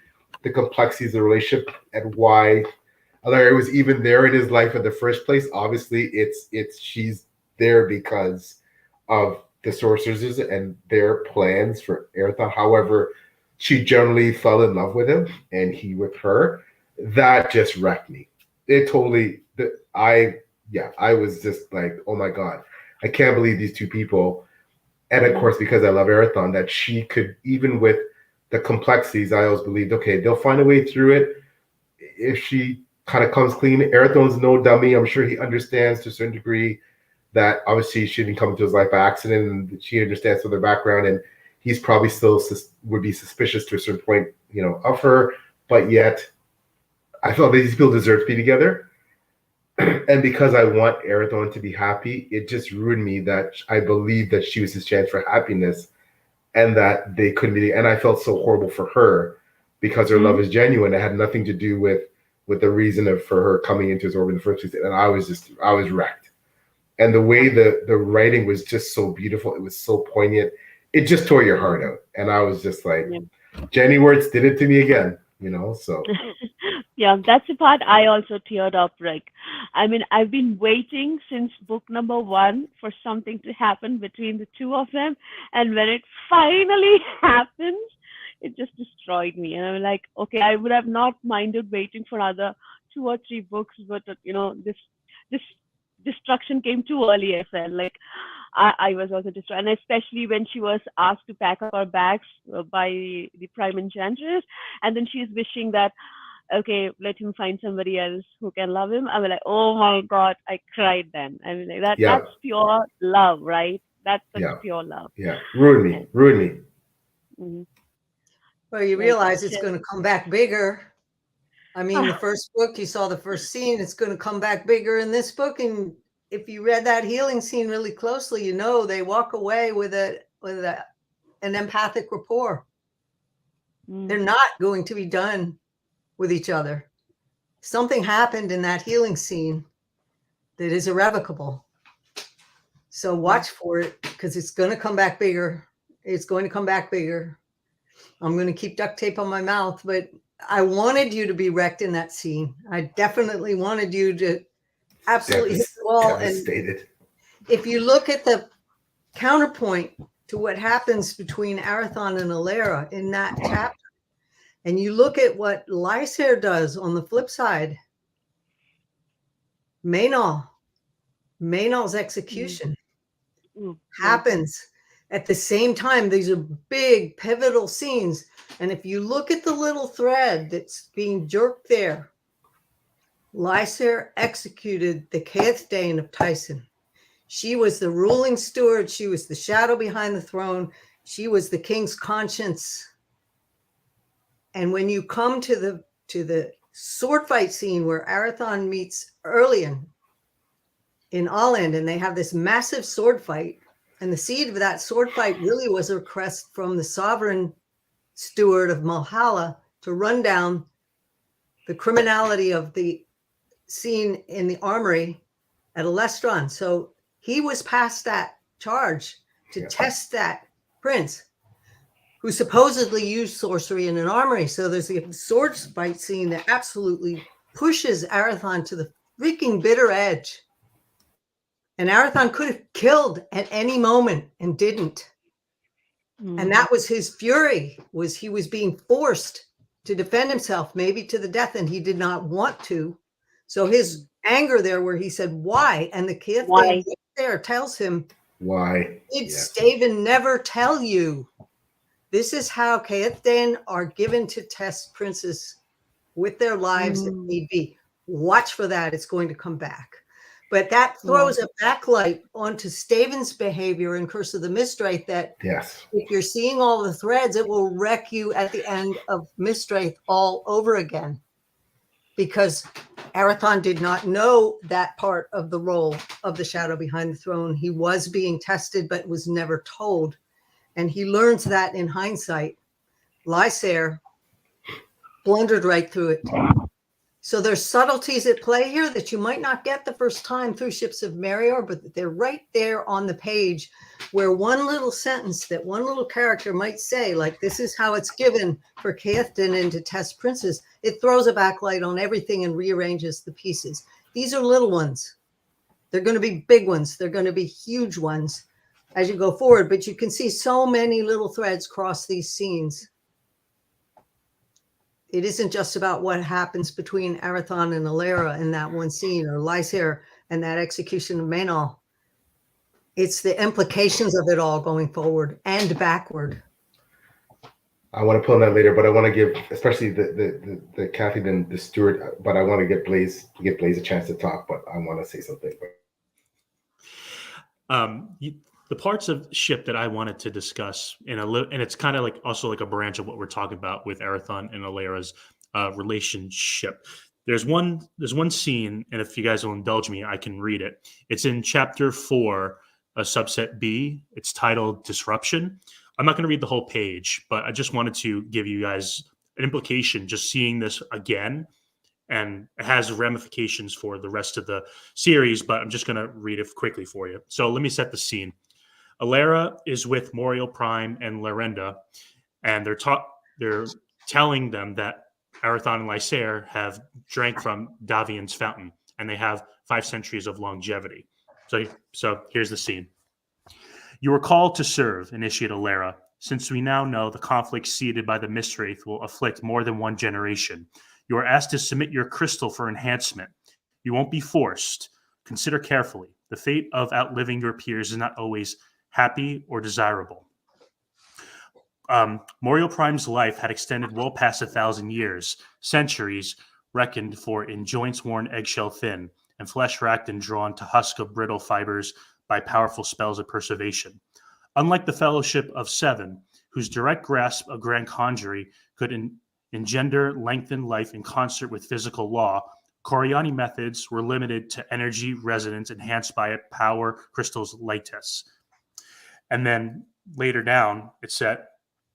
the complexities of the relationship and why Alaria was even there in his life in the first place, obviously it's she's there because of the sorcerers and their plans for Erathon. However, she generally fell in love with him and he with her. That just wrecked me. It totally, I was just like, oh my God, I can't believe these two people. And of course, because I love Erathon, that she could, even with the complexities, I always believed, okay, they'll find a way through it. If she kind of comes clean, Erathon's no dummy. I'm sure he understands to a certain degree that obviously she didn't come into his life by accident, and she understands from their background, and he's probably still would be suspicious to a certain point, of her. But yet, I felt that these people deserve to be together. And because I want Erathon to be happy, it just ruined me that I believed that she was his chance for happiness, and that they couldn't be. And I felt so horrible for her because her love is genuine. It had nothing to do with the reason for her coming into his orbit in the first place. And I was wrecked. And the way the writing was just so beautiful, it was so poignant. It just tore your heart out. And I was just like, Janny Wurts did it to me again, so. Yeah, that's the part I also teared up, Rick. I mean, I've been waiting since book number one for something to happen between the two of them, and when it finally happens, it just destroyed me. And I'm like, okay, I would have not minded waiting for another two or three books, but this destruction came too early. I felt like I was also destroyed, and especially when she was asked to pack up her bags by the Prime Enchantress, and then she's wishing that okay, let him find somebody else who can love him. I was like, oh my God, I cried then. I mean, like Yeah, that's pure love, right? That's such yeah, pure love. yeah. Ruin me, And ruin me. mhm, Well, you like realize it's just going to come back bigger. I mean, the first book, you saw the first scene, it's going to come back bigger in this book. And if you read that healing scene really closely, you know they walk away with an empathic rapport. They're mm, not going to be done with each other. Something happened in that healing scene that is irrevocable. So mm, watch for it because it's going to come back bigger. It's going to come back bigger. I'm going to keep duct tape on my mouth, but I wanted you to be wrecked in that scene. I definitely wanted you to absolutely hit the wall. And Devastated. if you look at the counterpoint to what happens between Arathon and Alara in that chapter, and you look at what Lysair does on the flip side, Maynol's mm, execution yeah, happens at the same time. These are big pivotal scenes. And if you look at the little thread that's being jerked there, Lysair executed the Caethdane of Tyson. She was the ruling steward. She was the shadow behind the throne. She was the king's conscience. And when you come to the sword fight scene where Arathon meets Erlian in Alland, and they have this massive sword fight, and the seed of that sword fight really was a request from the sovereign steward of Malhalla to run down the criminality of the scene in the armory at Alestron. So he was passed that charge to test that prince who supposedly used sorcery in an armory. So there's a sword fight scene that absolutely pushes Arathon to the freaking bitter edge. And Arathon could have killed at any moment and didn't. And that was his fury, was he was being forced to defend himself, maybe to the death, and he did not want to. So his anger there, where he said, why? And the kid why? there tells him, Why? did Yes. Staven never tell you? This is how Caethdane are given to test princes with their lives if need be. Watch for that. It's going to come back. But that throws a backlight onto Staven's behavior in Curse of the Mistwraith, that Yes. if you're seeing all the threads, it will wreck you at the end of Mistwraith all over again. Because Arathon did not know that part of the role of the shadow behind the throne. He was being tested, but was never told. And he learns that in hindsight. Lysair blundered right through it. So there's subtleties at play here that you might not get the first time through Ships of Merior, but they're right there on the page, where one little sentence that one little character might say, like, this is how it's given for Caethdane to test princes, it throws a backlight on everything and rearranges the pieces. These are little ones. They're going to be big ones. They're going to be huge ones as you go forward, but you can see so many little threads cross these scenes. It isn't just about what happens between Arathon and Alara in that one scene, or Lysair and that execution of Maynol. It's the implications of it all going forward and backward. I want to pull on that later, but I want to give, especially the Kathy and the steward, but I want to give Blaise a chance to talk, but I want to say something. The parts of Ship that I wanted to discuss and it's kind of like also like a branch of what we're talking about with Arathon and Alara's relationship. There's one scene, and if you guys will indulge me, I can read it. It's in chapter 4, subset B. It's titled Disruption. I'm not going to read the whole page, but I just wanted to give you guys an implication just seeing this again, and it has ramifications for the rest of the series, but I'm just going to read it quickly for you. So let me set the scene. Alara is with Moriel Prime and Lorenda, and they're telling them that Arathon and Lysair have drank from Davian's fountain, and they have 5 centuries of longevity. So here's the scene. You are called to serve, Initiate Alara. Since we now know the conflict seeded by the Mistwraith will afflict more than one generation, you are asked to submit your crystal for enhancement. You won't be forced. Consider carefully. The fate of outliving your peers is not always happy or desirable. Merior Prime's life had extended well past 1,000 years, centuries reckoned for in joints worn eggshell thin, and flesh racked and drawn to husk of brittle fibers by powerful spells of preservation. Unlike the Fellowship of Seven, whose direct grasp of Grand Conjury could engender lengthened life in concert with physical law, Coriani methods were limited to energy resonance enhanced by a power crystal's lattice. And then later down, it said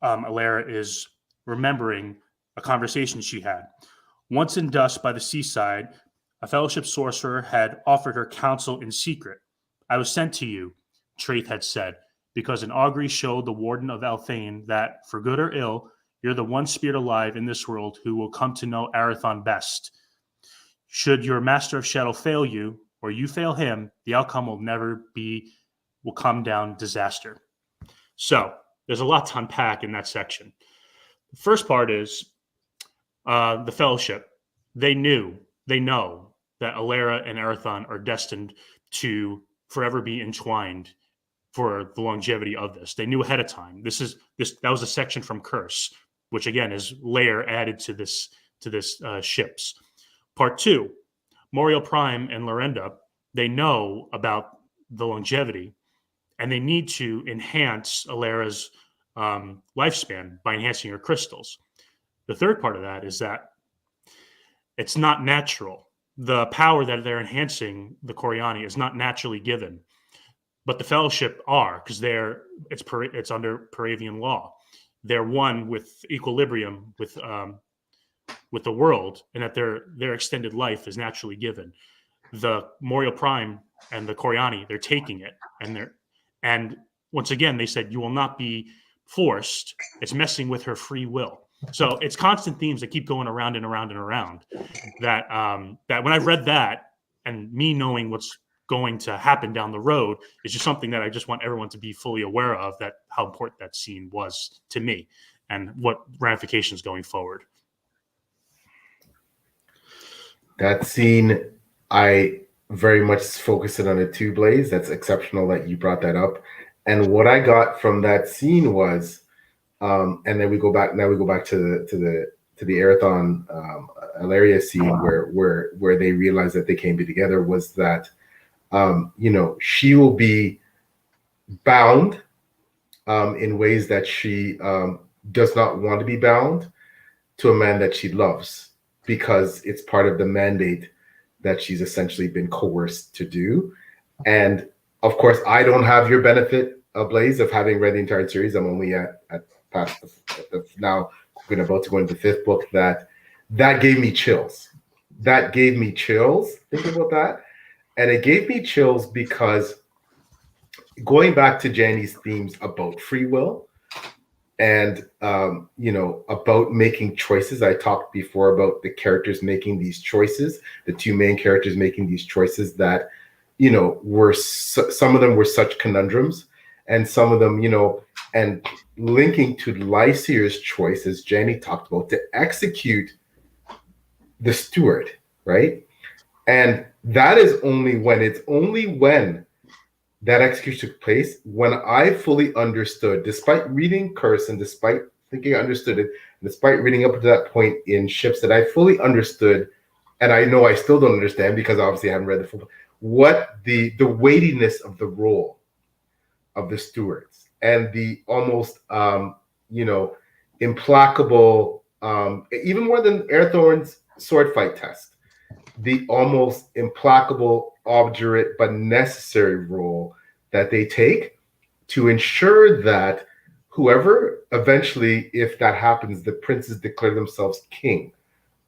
Alara is remembering a conversation she had. Once in dust by the seaside, a Fellowship sorcerer had offered her counsel in secret. I was sent to you, Traith had said, because an augury showed the warden of Elthane that, for good or ill, you're the one spirit alive in this world who will come to know Arathon best. Should your master of shadow fail you, or you fail him, the outcome will come down disaster. So there's a lot to unpack in that section. The first part is the Fellowship. They know that Alara and Arathon are destined to forever be entwined for the longevity of this. They knew ahead of time. That was a section from Curse, which again is layer added to this ships. Part 2, Merior Prime and Lorenda, they know about the longevity, and they need to enhance Alara's lifespan by enhancing her crystals. The third part of that is that it's not natural. The power that they're enhancing the Coriani is not naturally given, but the Fellowship are, because it's under Paravian law. They're one with equilibrium with the world, and that their extended life is naturally given. The Merior Prime and the Coriani, they're taking it, and once again they said you will not be forced. It's messing with her free will. So it's constant themes that keep going around and around and around. That when I read that, and me knowing what's going to happen down the road, is just something that I just want everyone to be fully aware of, that how important that scene was to me and what ramifications going forward. That scene, I very much focused on it too, Blaise. That's exceptional that you brought that up. And what I got from that scene was, and then we go back to the Arathon Alaria scene where they realize that they can be together, was that she will be bound in ways that she does not want to be bound to a man that she loves, because it's part of the mandate that she's essentially been coerced to do. And of course, I don't have your benefit, Blaise, of having read the entire series. I'm only at past now we're about to go into the 5th book. That gave me chills. That gave me chills. Think about that. And it gave me chills because going back to Janny's themes about free will and about making choices. I talked before about the characters making these choices, the 2 main characters making these choices that were some of them were such conundrums, and some of them and linking to Lysair's choice, as Janny talked about, to execute the steward, right? And that is only when that execution took place, when I fully understood, despite reading Curse and despite thinking I understood it, despite reading up to that point in Ships, that I fully understood, and I know I still don't understand because obviously I haven't read the full, what the weightiness of the role of the stewards and the almost implacable, even more than Airthorn's sword fight test, the almost implacable, obdurate, but necessary role that they take to ensure that whoever eventually, if that happens, the princes declare themselves king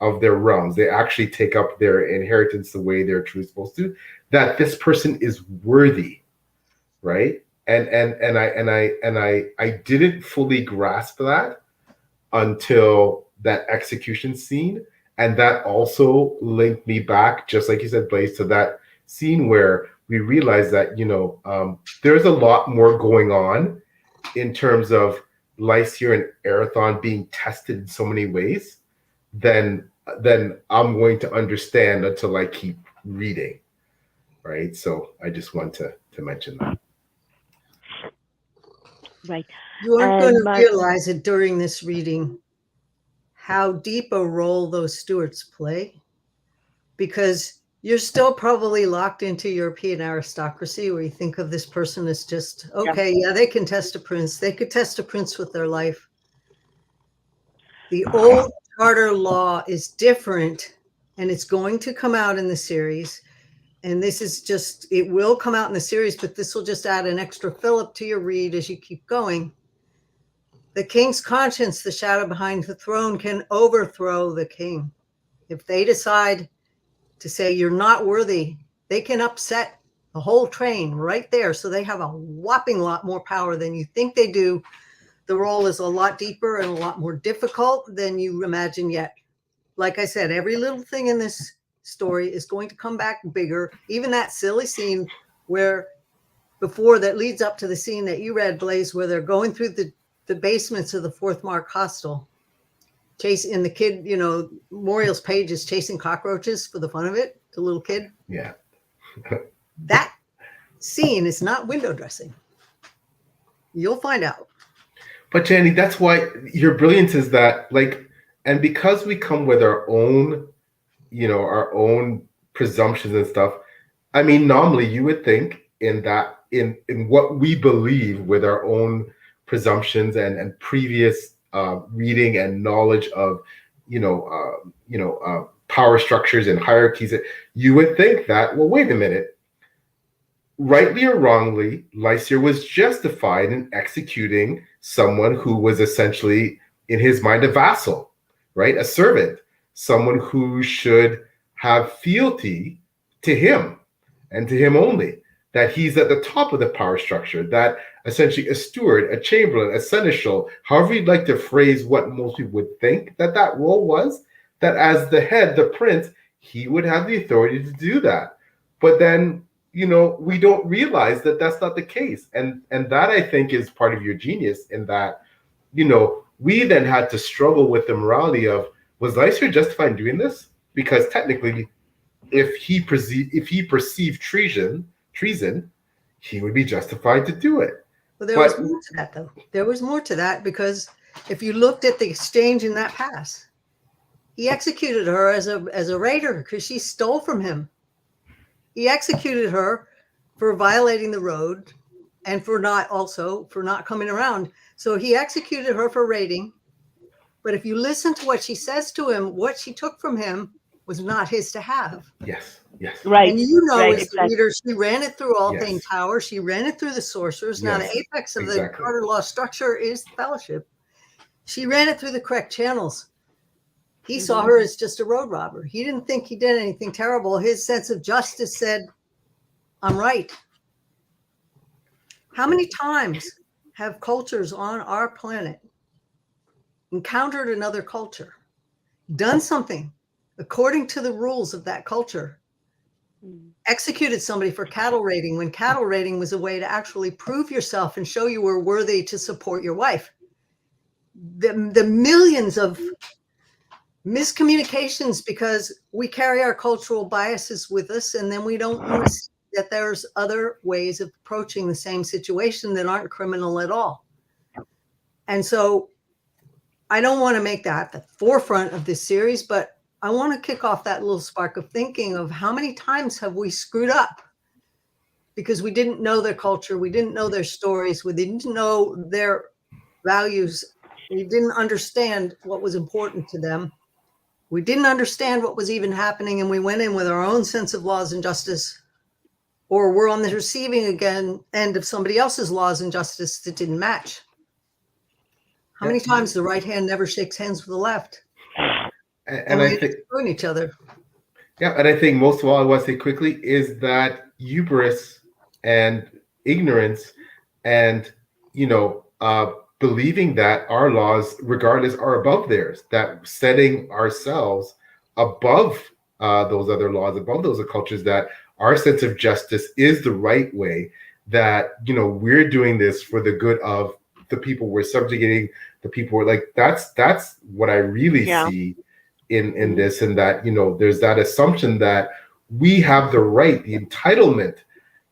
of their realms, they actually take up their inheritance the way they're truly supposed to, that this person is worthy, right? And I didn't fully grasp that until that execution scene, and that also linked me back, just like you said, Blaise, to that scene where we realized that there's a lot more going on in terms of Lysier and Erathon being tested in so many ways than I'm going to understand until I keep reading, right? So I just want to mention that. Right. You aren't going And to realize it during this reading how deep a role those stewards play, because you're still probably locked into European aristocracy, where you think of this person as just, okay, yeah, they can test a prince. They could test a prince with their life. The old charter law is different, and it's going to come out in the series. And this is just, it will come out in the series, but this will just add an extra fillip to your read as you keep going. The king's conscience, the shadow behind the throne, can overthrow the king. If they decide to say you're not worthy, they can upset the whole train right there. So they have a whopping lot more power than you think they do. The role is a lot deeper and a lot more difficult than you imagine yet. Like I said, every little thing in this story is going to come back bigger. Even that silly scene where before that leads up to the scene that you read, Blaise, where they're going through the basements of the Fourth Mark Hostel, chasing the kid, Muriel's page is chasing cockroaches for the fun of it, the little kid. Yeah. That scene is not window dressing. You'll find out. But Janny, that's why your brilliance is that, and because we come with our own presumptions and stuff. I mean, normally you would think in what we believe with our own presumptions and previous reading and knowledge of power structures and hierarchies, you would think that, well, wait a minute, rightly or wrongly, Lysier was justified in executing someone who was essentially, in his mind, a vassal, right? A servant, someone who should have fealty to him and to him only, that he's at the top of the power structure, that essentially a steward, a chamberlain, a seneschal, however you'd like to phrase what most people would think that role was, that as the head, the prince, he would have the authority to do that. But then, we don't realize that that's not the case. And that, I think, is part of your genius in that, we then had to struggle with the morality of, was Lysier justified in doing this? Because technically, if he perceived treason, he would be justified to do it. Well, there was more to that, though. There was more to that, because if you looked at the exchange in that pass, he executed her as a raider because she stole from him. He executed her for violating the road and for not coming around. So he executed her for raiding. But if you listen to what she says to him, what she took from him was not his to have. Yes. Right. And as the reader, she ran it through Althane Tower. She ran it through the sorcerers. Now, the apex of the charter law structure is the fellowship. She ran it through the correct channels. He saw her as just a road robber. He didn't think he did anything terrible. His sense of justice said, I'm right. How many times have cultures on our planet encountered another culture, done something according to the rules of that culture, executed somebody for cattle raiding, when cattle raiding was a way to actually prove yourself and show you were worthy to support your wife? The millions of miscommunications because we carry our cultural biases with us, and then we don't want to see that there's other ways of approaching the same situation that aren't criminal at all. And so I don't want to make that the forefront of this series, but I want to kick off that little spark of thinking of how many times have we screwed up because we didn't know their culture, we didn't know their stories, we didn't know their values, we didn't understand what was important to them. We didn't understand what was even happening, and we went in with our own sense of laws and justice, or we're on the receiving end of somebody else's laws and justice that didn't match. How many times the right hand never shakes hands with the left? And I think screwing each other. Yeah, and I think most of all I want to say quickly is that hubris and ignorance and believing that our laws, regardless, are above theirs, that setting ourselves above those other laws, above those cultures, that our sense of justice is the right way, that, you know, we're doing this for the good of the people we're subjugating, the people we're like, that's what I really Yeah. see in this. And that, you know, there's that assumption that we have the right, the entitlement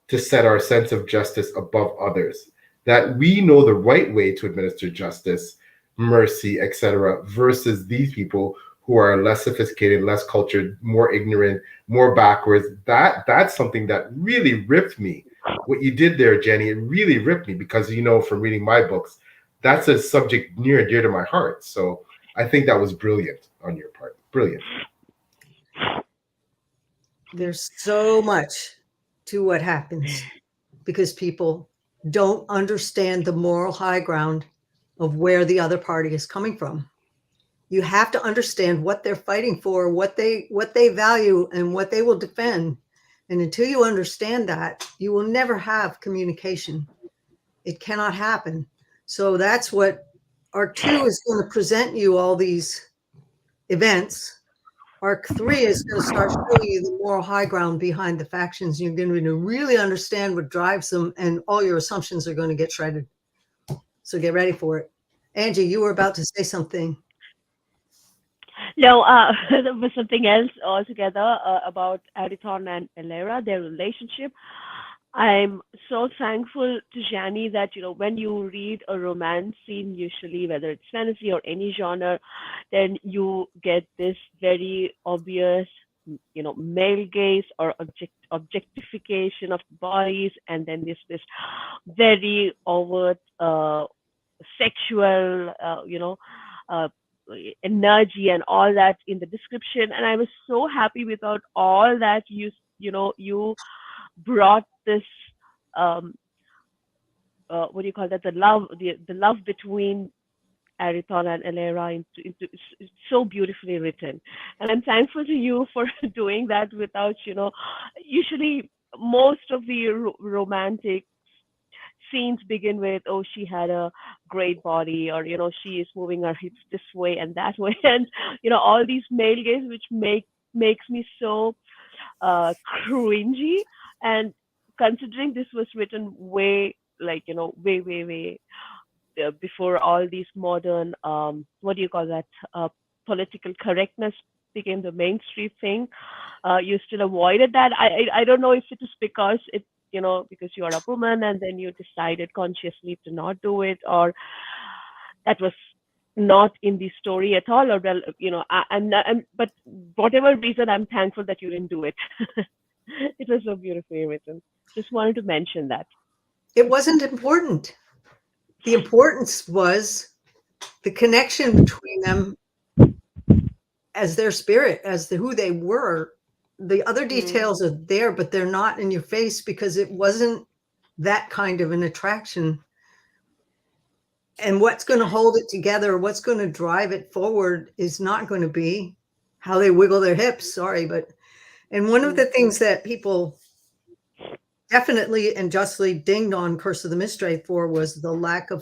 to set our sense of justice above others, that we know the right way to administer justice, mercy, etc., versus these people who are less sophisticated, less cultured, more ignorant, more backwards. That's something that really ripped me. What you did there, Jenny, it really ripped me, because, you know, from reading my books, that's a subject near and dear to my heart. So I think that was brilliant on your part. Brilliant. There's so much to what happens because people don't understand the moral high ground of where the other party is coming from. You have to understand what they're fighting for, what they value, and what they will defend. And until you understand that, you will never have communication. It cannot happen. So that's what Arc 2 is going to present you, all these events. Arc 3 is going to start showing you the moral high ground behind the factions. You're going to really understand what drives them, and all your assumptions are going to get shredded. So get ready for it. Angie, you were about to say something. No, there was something else altogether about Adithon and Elera, their relationship. I'm so thankful to Janny that, you know, when you read a romance scene, usually, whether it's fantasy or any genre, then you get this very obvious, you know, male gaze or objectification of bodies, and then this very overt sexual, uh, energy and all that in the description. And I was so happy without all that. You brought this, um, what do you call that, the love between Arithon and Elera into it's so beautifully written. And I'm thankful to you for doing that without, you know, usually most of the romantic scenes begin with, oh, she had a great body, or, you know, she is moving her hips this way and that way, and, you know, all these male gaze, which makes me so cringy. And considering this was written way, like, you know, way before all these modern, what do you call that, political correctness became the mainstream thing, you still avoided that. I don't know if it is because it, you know, because you are a woman and then you decided consciously to not do it, or that was not in the story at all, or, well, you know, but whatever reason, I'm thankful that you didn't do it. It was so beautifully written. Just wanted to mention that. It wasn't important. The importance was the connection between them as their spirit, as who they were. The other details are there, but they're not in your face because it wasn't that kind of an attraction. And what's going to hold it together, what's going to drive it forward, is not going to be how they wiggle their hips. Sorry, but, and one of the things that people definitely and justly dinged on Curse of the Mistray for was the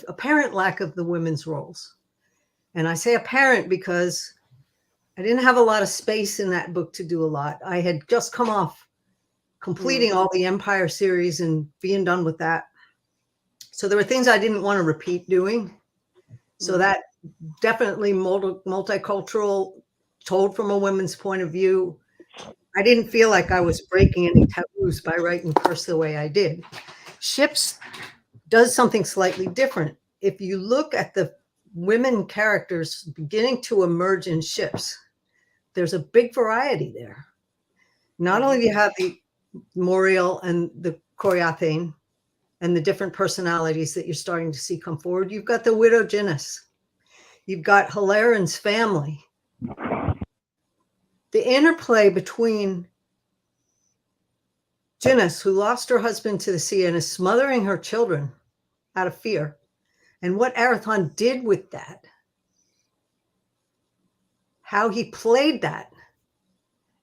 apparent lack of the women's roles. And I say apparent because I didn't have a lot of space in that book to do a lot. I had just come off completing all the Empire series and being done with that. So there were things I didn't want to repeat doing. So that definitely multicultural, told from a women's point of view. I didn't feel like I was breaking any taboos by writing Curse the way I did. Ships does something slightly different. If you look at the women characters beginning to emerge in Ships, there's a big variety there. Not only do you have the Merior and the Coriathane and the different personalities that you're starting to see come forward, you've got the widow Jinnis. You've got Hilarine's family. The interplay between Jinnis, who lost her husband to the sea and is smothering her children out of fear, and what Arithon did with that, how he played that.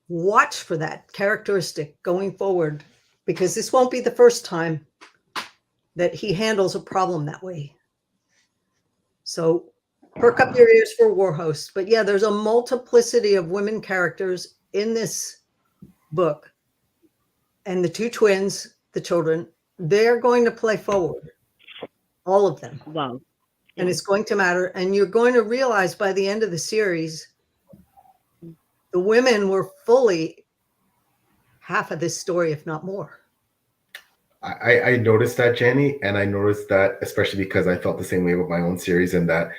Watch for that characteristic going forward, because this won't be the first time that he handles a problem that way. So perk up your ears for war hosts. But yeah, there's a multiplicity of women characters in this book. And the two twins, the children, they're going to play forward, all of them. Wow. And it's going to matter. And you're going to realize by the end of the series, the women were fully half of this story, if not more. I noticed that, Janny, and I noticed that especially because I felt the same way about my own series, and that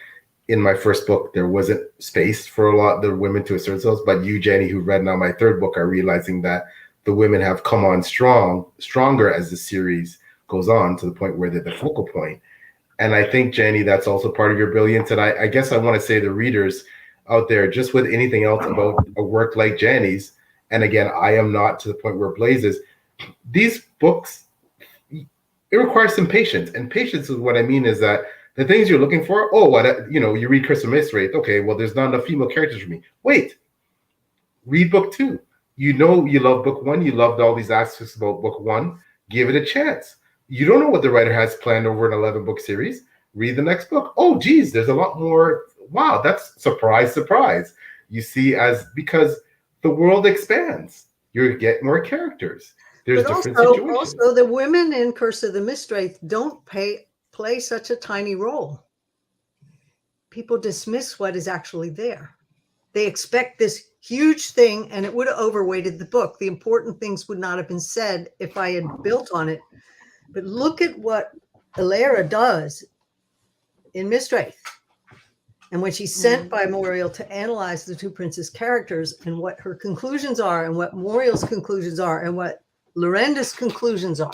in my first book there wasn't space for a lot of the women to assert themselves. But you, Janny, who read now my third book, are realizing that the women have come on stronger as the series goes on, to the point where they're the focal point. And I think, Janny, that's also part of your brilliance. And I guess I want to say to readers out there, just with anything else about a work like Janny's, and again, I am not to the point where Blaise is, these books, it requires some patience. And patience is what I mean is that the things you're looking for, you read Curse of Mystery, okay, well, there's not enough female characters for me. Wait, read book 2. You know you love book 1. You loved all these aspects about book 1. Give it a chance. You don't know what the writer has planned over an 11-book series. Read the next book. Oh, geez, there's a lot more. Wow, that's surprise. You see, because the world expands. You get more characters. There's different situations. Also, the women in Curse of the Mistwraith don't play such a tiny role. People dismiss what is actually there. They expect this huge thing, and it would have overweighted the book. The important things would not have been said if I had built on it. But look at what Elara does in Mistwraith. And when she's sent by Merior to analyze the two princes' characters and what her conclusions are and what Moriel's conclusions are and what Lorenda's conclusions are.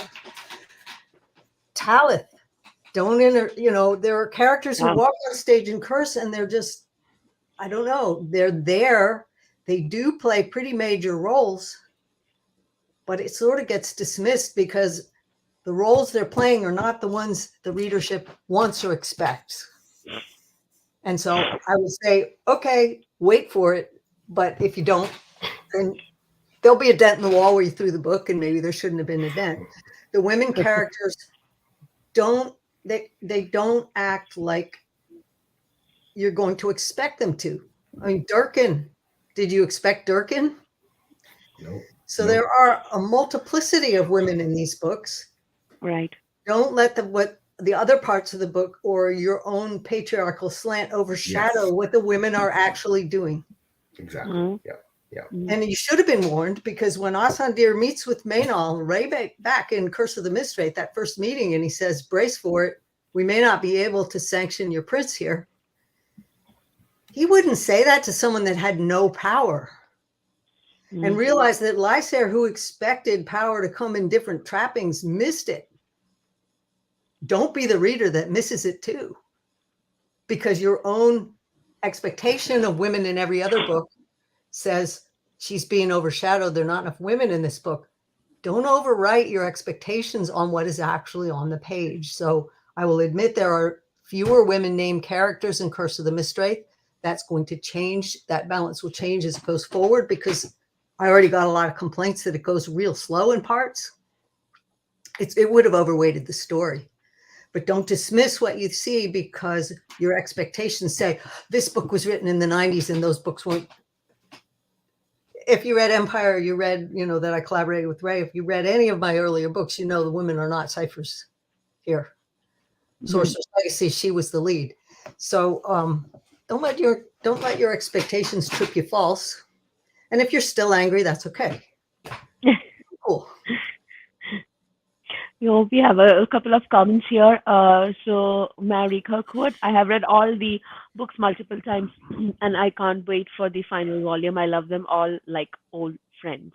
Talith, there are characters who walk on stage and curse, and they're just, I don't know, they're there. They do play pretty major roles, but it sort of gets dismissed because the roles they're playing are not the ones the readership wants or expects. And so I would say, okay, wait for it. But if you don't, then there'll be a dent in the wall where you threw the book, and maybe there shouldn't have been a dent. The women characters don't act like you're going to expect them to. I mean, Durkin, did you expect Durkin? No. So there are a multiplicity of women in these books. Right. Don't let what the other parts of the book or your own patriarchal slant overshadow what the women are actually doing. Exactly. Yeah. And you should have been warned, because when Asandir meets with Maynol right back in Curse of the Mistwraith, that first meeting, and he says, brace for it, we may not be able to sanction your prince here. He wouldn't say that to someone that had no power. And realize that Lysair, who expected power to come in different trappings, missed it. Don't be the reader that misses it too, because your own expectation of women in every other book says she's being overshadowed. There are not enough women in this book. Don't overwrite your expectations on what is actually on the page. So I will admit there are fewer women named characters in Curse of the Mistwraith. That's going to change. That balance will change as it goes forward, because I already got a lot of complaints that it goes real slow in parts. It would have overweighted the story. But don't dismiss what you see because your expectations say this book was written in the 90s and those books weren't. If you read Empire, you read, that I collaborated with Ray. If you read any of my earlier books, the women are not ciphers here. Sorcerer's Legacy, she was the lead. So don't let your expectations trip you false. And if you're still angry, that's okay. Cool. We have a couple of comments here. So Mary Kirkwood, I have read all the books multiple times, and I can't wait for the final volume. I love them all like old friends.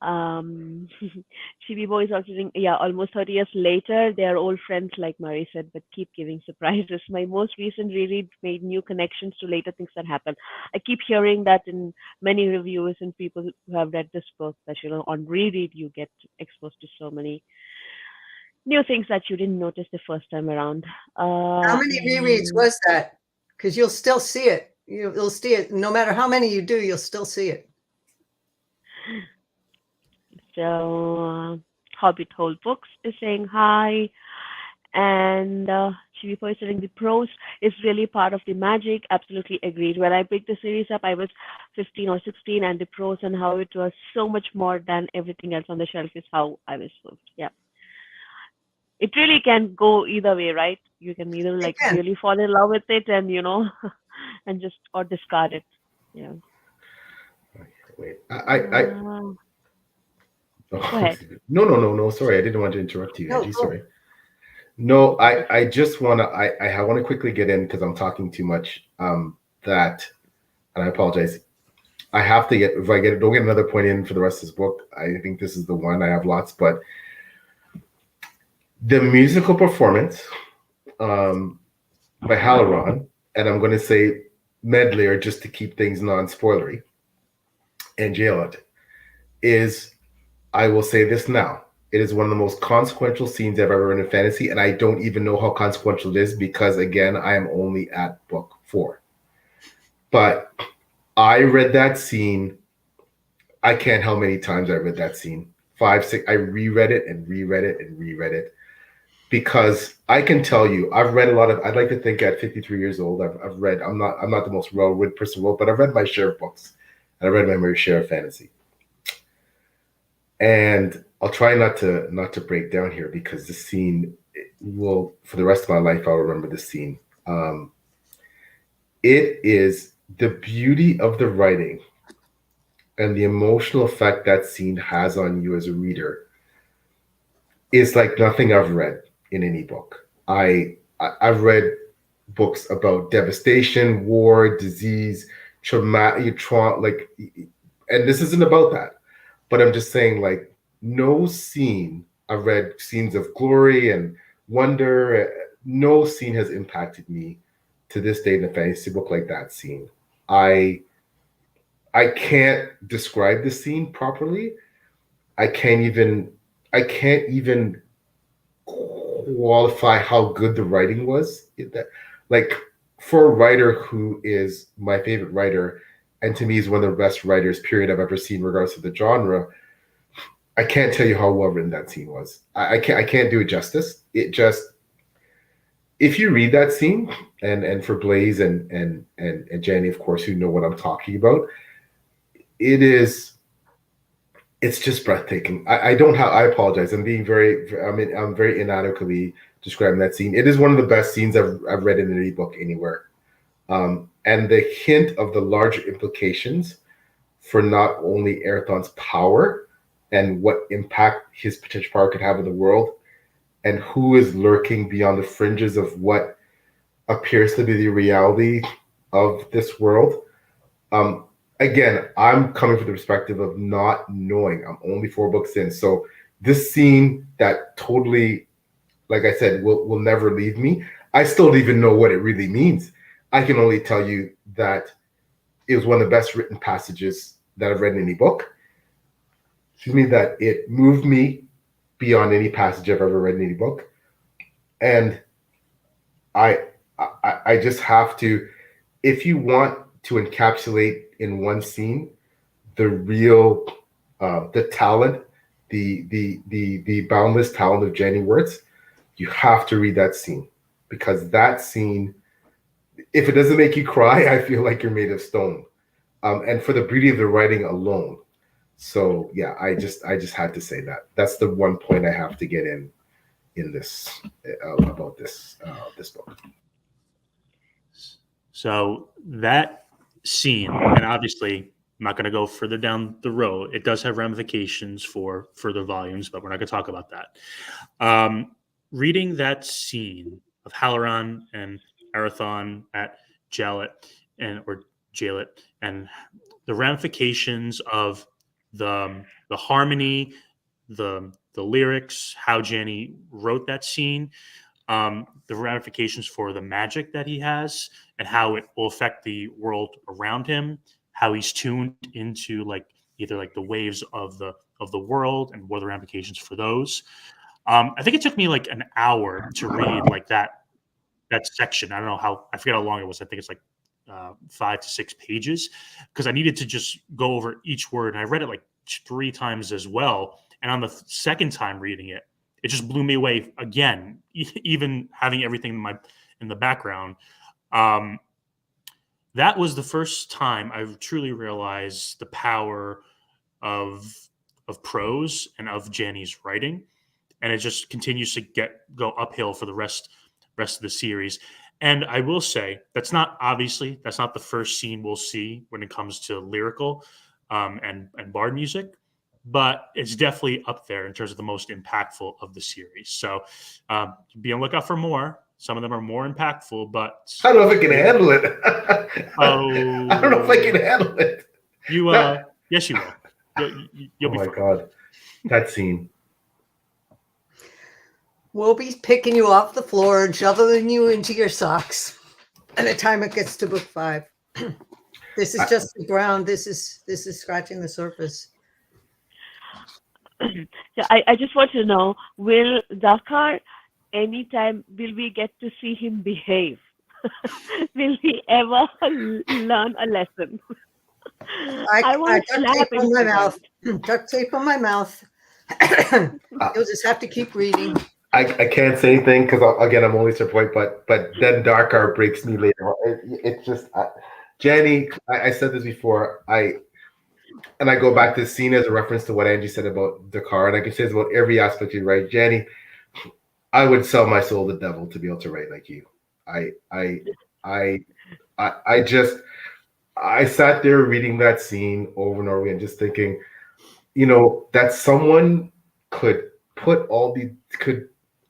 Chibi is also saying, almost 30 years later, they are old friends, like Mary said, but keep giving surprises. My most recent reread made new connections to later things that happen. I keep hearing that in many reviewers and people who have read this book, that on reread you get exposed to so many new things that you didn't notice the first time around. How many rereads was that? Because you'll still see it. You'll see it. No matter how many you do, you'll still see it. So Hobbit Whole Books is saying hi. And especially before studying the prose, is really part of the magic. Absolutely agreed. When I picked the series up, I was 15 or 16, and the prose and how it was so much more than everything else on the shelf is how I was hooked. Yeah. It really can go either way, right? You can either It like can. really fall in love with it and, and just, or discard it. Yeah. Wait, Uh, Go oh, ahead. no. Sorry, I didn't want to interrupt you, No, Angie. go. Sorry. No, Go for I it. just wanna I want to quickly get in because I'm talking too much. That and I apologize. I have to get if I get don't get another point in for the rest of this book. I think this is the one. I have lots, but the musical performance um, by Halloran, and I'm going to say Medlayer just to keep things non-spoilery, and Jailot is, I will say this now, it is one of the most consequential scenes I've ever read in fantasy, and I don't even know how consequential it is because, again, I am only at book 4. But I read that scene, I can't how many times I read that scene. 5, 6, I reread it and reread it and reread it because I can tell you, I've read a lot of. I'd like to think at 53 years old, I've read. I'm not the most well-read person in the world, but I've read my share of books, and I read my share of fantasy. And I'll try not to break down here because the scene will, for the rest of my life, I'll remember the scene. It is the beauty of the writing and the emotional effect that scene has on you as a reader is like nothing I've read in any book. I've read books about devastation, war, disease, trauma, like, and this isn't about that. But I'm just saying, like, no scene. I've read scenes of glory and wonder. No scene has impacted me to this day in a fantasy book like that scene. I I can't describe the scene properly. I can't even qualify how good the writing was. Like, for a writer who is my favorite writer, and to me is one of the best writers, period, I've ever seen, regardless of the genre, I can't tell you how well written that scene was. I can't do it justice. It just, if you read that scene, and for Blaise and Janny, of course, who know what I'm talking about, it is it's just breathtaking. I don't have. I apologize. I'm being very. I'm very inadequately describing that scene. It is one of the best scenes I've read in any book anywhere. And the hint of the larger implications for not only Erathon's power and what impact his potential power could have in the world, and who is lurking beyond the fringes of what appears to be the reality of this world. Um, Again, I'm coming from the perspective of not knowing. I'm only 4 books in, so this scene that totally, like I said, will never leave me. I still don't even know what it really means. I can only tell you that it was one of the best written passages that I've read in any book. Excuse me, that it moved me beyond any passage I've ever read in any book, and I just have to. If you want to encapsulate in one scene the real, the talent, the boundless talent of Janny Wurts, you have to read that scene, because that scene, if it doesn't make you cry, I feel like you're made of stone. And for the beauty of the writing alone. So yeah, I just had to say that. That's the one point I have to get in this about this book. So that scene, and obviously I'm not going to go further down the road. It does have ramifications for further volumes, but we're not going to talk about that. Reading that scene of Halloran and Erathon at Jalet or Jalet, and the ramifications of the harmony, the lyrics, how Janny wrote that scene, the ramifications for the magic that he has, and how it will affect the world around him, how he's tuned into like either like the waves of the world, and what are the ramifications for those. I think it took me like an hour to read like that section. I don't know how, I forget how long it was. I think it's like 5 to 6 pages, because I needed to just go over each word. And I read it like 3 times as well. And on the second time reading it, it just blew me away again. Even having everything in the background, that was the first time I truly realized the power of prose and of Janny's writing, and it just continues to go uphill for the rest of the series. And I will say that's not the first scene we'll see when it comes to lyrical and bard music, but it's definitely up there in terms of the most impactful of the series. So be on the lookout for more. Some of them are more impactful, but I don't know if I can handle it. Oh, I don't know if I can handle it. Yes, you will. You'll be my fine. God, that scene. We'll be picking you off the floor and shoveling you into your socks by the time it gets to book 5. This is just the ground. This is scratching the surface. So I just want to know, will Dakar, anytime will we get to see him behave? Will he ever learn a lesson? I want to slap him on my mouth. Duct tape on my mouth. You'll just have to keep reading. I can't say anything because again I'm only to point, but then dark art breaks me later. It's just Janny. I said this before. I go back to the scene as a reference to what Angie said about Dakar, and I can say this about every aspect you write, Janny. I would sell my soul to the devil to be able to write like you. I sat there reading that scene over and over again, just thinking, that someone could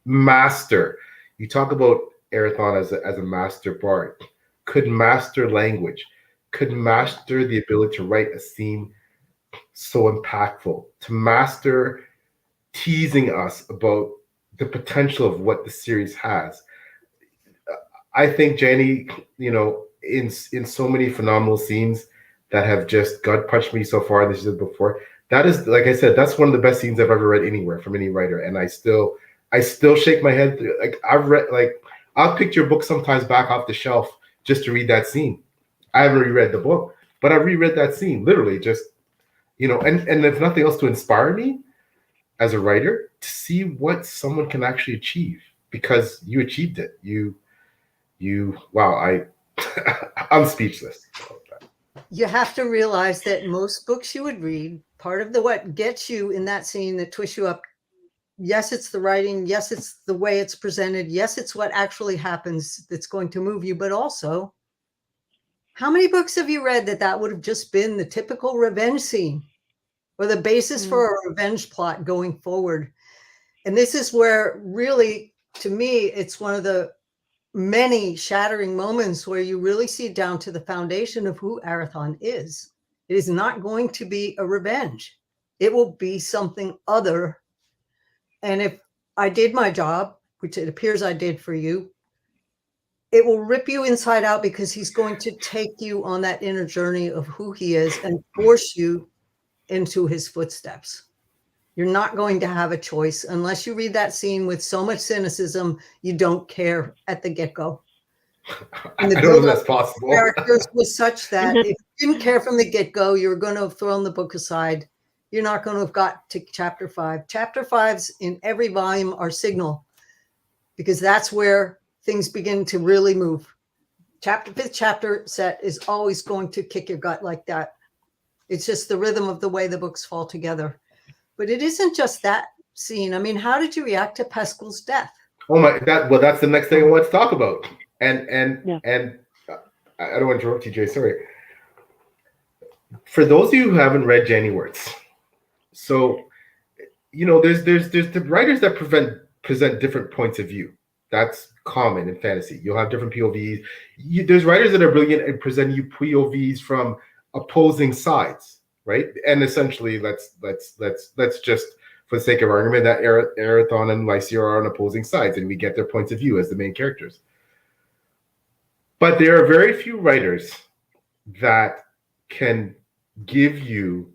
master. You talk about Erathon as a master bard, could master language, could master the ability to write a scene so impactful, to master teasing us about the potential of what the series has. I think Janny, in so many phenomenal scenes that have just gut punched me so far this year before. That is, like I said, that's one of the best scenes I've ever read anywhere from any writer, and I still shake my head. I'll pick your book sometimes back off the shelf just to read that scene. I haven't reread the book, but I reread that scene literally just, and if nothing else, to inspire me as a writer to see what someone can actually achieve, because you achieved it. Wow, I'm speechless. You have to realize that most books you would read, part of what gets you in that scene that twists you up, yes, it's the writing, yes, it's the way it's presented, yes, it's what actually happens that's going to move you, but also, how many books have you read that would have just been the typical revenge scene or the basis for a revenge plot going forward? And this is where really, to me, it's one of the many shattering moments where you really see down to the foundation of who Erathon is. It is not going to be a revenge. It will be something other. And if I did my job, which it appears I did for you, it will rip you inside out, because he's going to take you on that inner journey of who he is and force you into his footsteps. You're not going to have a choice unless you read that scene with so much cynicism you don't care at the get-go. And the build that's possible. Characters was such that if you didn't care from the get-go, you're going to have thrown the book aside. You're not going to have got to chapter 5. Chapter 5s in every volume are signal, because that's where things begin to really move. 5th chapter set is always going to kick your gut like that. It's just the rhythm of the way the books fall together. But it isn't just that scene. I mean, how did you react to Pesquel's death? Oh my! That's the next thing I want to talk about. And I don't want to interrupt you, Jay. Sorry. For those of you who haven't read Janny Wurts, so there's the writers that present different points of view. That's common in fantasy. You'll have different POVs. There's writers that are brilliant at presenting you POVs from opposing sides, right? And essentially, let's just, for the sake of argument, that Erathon and Lycia are on opposing sides, and we get their points of view as the main characters. But there are very few writers that can give you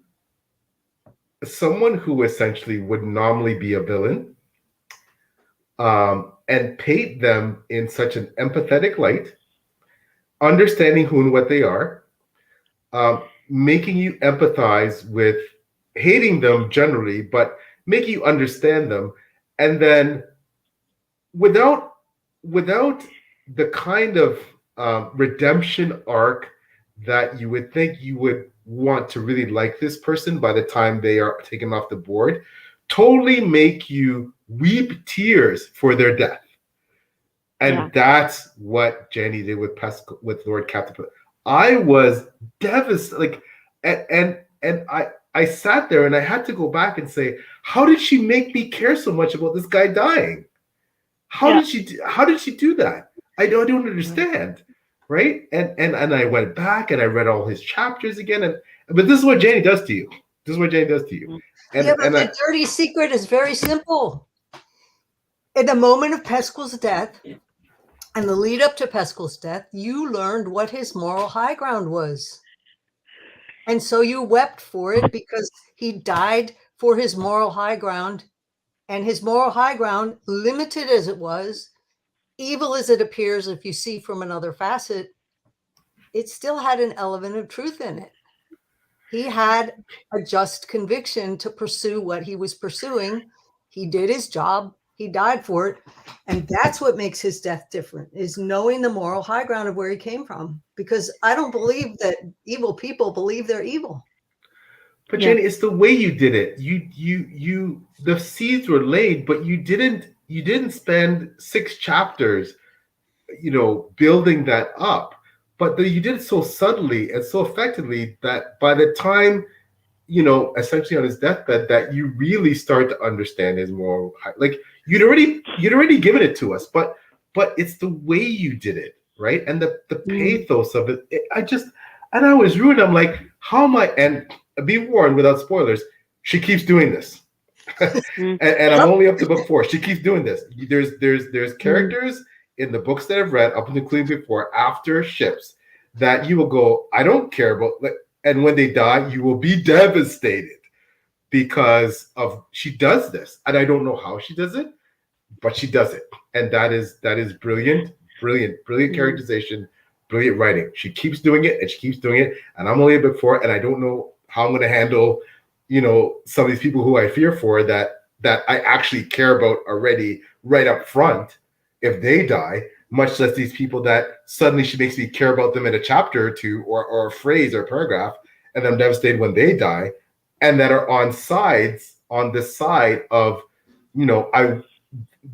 someone who essentially would normally be a villain, and paint them in such an empathetic light, understanding who and what they are, making you empathize with, hating them generally, but making you understand them, and then without without the kind of redemption arc that you would think you would want to really like this person by the time they are taken off the board, totally make you weep tears for their death. Yeah. And that's what Janny did with with Lord Captain. I was devastated. Like, and I sat there and I had to go back and say, how did she make me care so much about this guy dying? Yeah. How did she do that? I don't Mhm. understand. Right? And I went back and I read all his chapters again. And but this is what Janny does to you. This is what Janny does to you. Mhm. Yeah, but And the dirty secret is very simple. In the moment of Pesquel's death and the lead up to Pesquel's death, you learned what his moral high ground was. And so you wept for it because he died for his moral high ground. And his moral high ground, limited as it was, evil as it appears if you see from another facet, it still had an element of truth in it. He had a just conviction to pursue what he was pursuing. He did his job. He died for it. And that's what makes his death different, is knowing the moral high ground of where he came from. Because I don't believe that evil people believe they're evil. But Yeah. Jenny, it's the way you did it. The seeds were laid, but you didn't spend 6 chapters, building that up. But you did it so subtly and so effectively that by the time, essentially on his deathbed, that you really start to understand his moral like you'd already given it to us, but it's the way you did it, right? And the Mm. pathos of it, and I was ruined. I'm like, how am I? And be warned, without spoilers, she keeps doing this. Mm. And I'm only up to book 4. She keeps doing this. There's Mm. characters in the books that I've read up until including before after ships that you will go, I don't care about, and when they die, you will be devastated because of she does this, and I don't know how she does it, but she does it, and that is brilliant, brilliant, brilliant Mm. characterization, brilliant writing. She keeps doing it, and she keeps doing it, and I'm only a bit for it, and I don't know how I'm going to handle, some of these people who I fear for that I actually care about already right up front if they die. Much less these people that suddenly she makes me care about them in a chapter or two, or a phrase or a paragraph, and I'm devastated when they die, and that are on the side of, I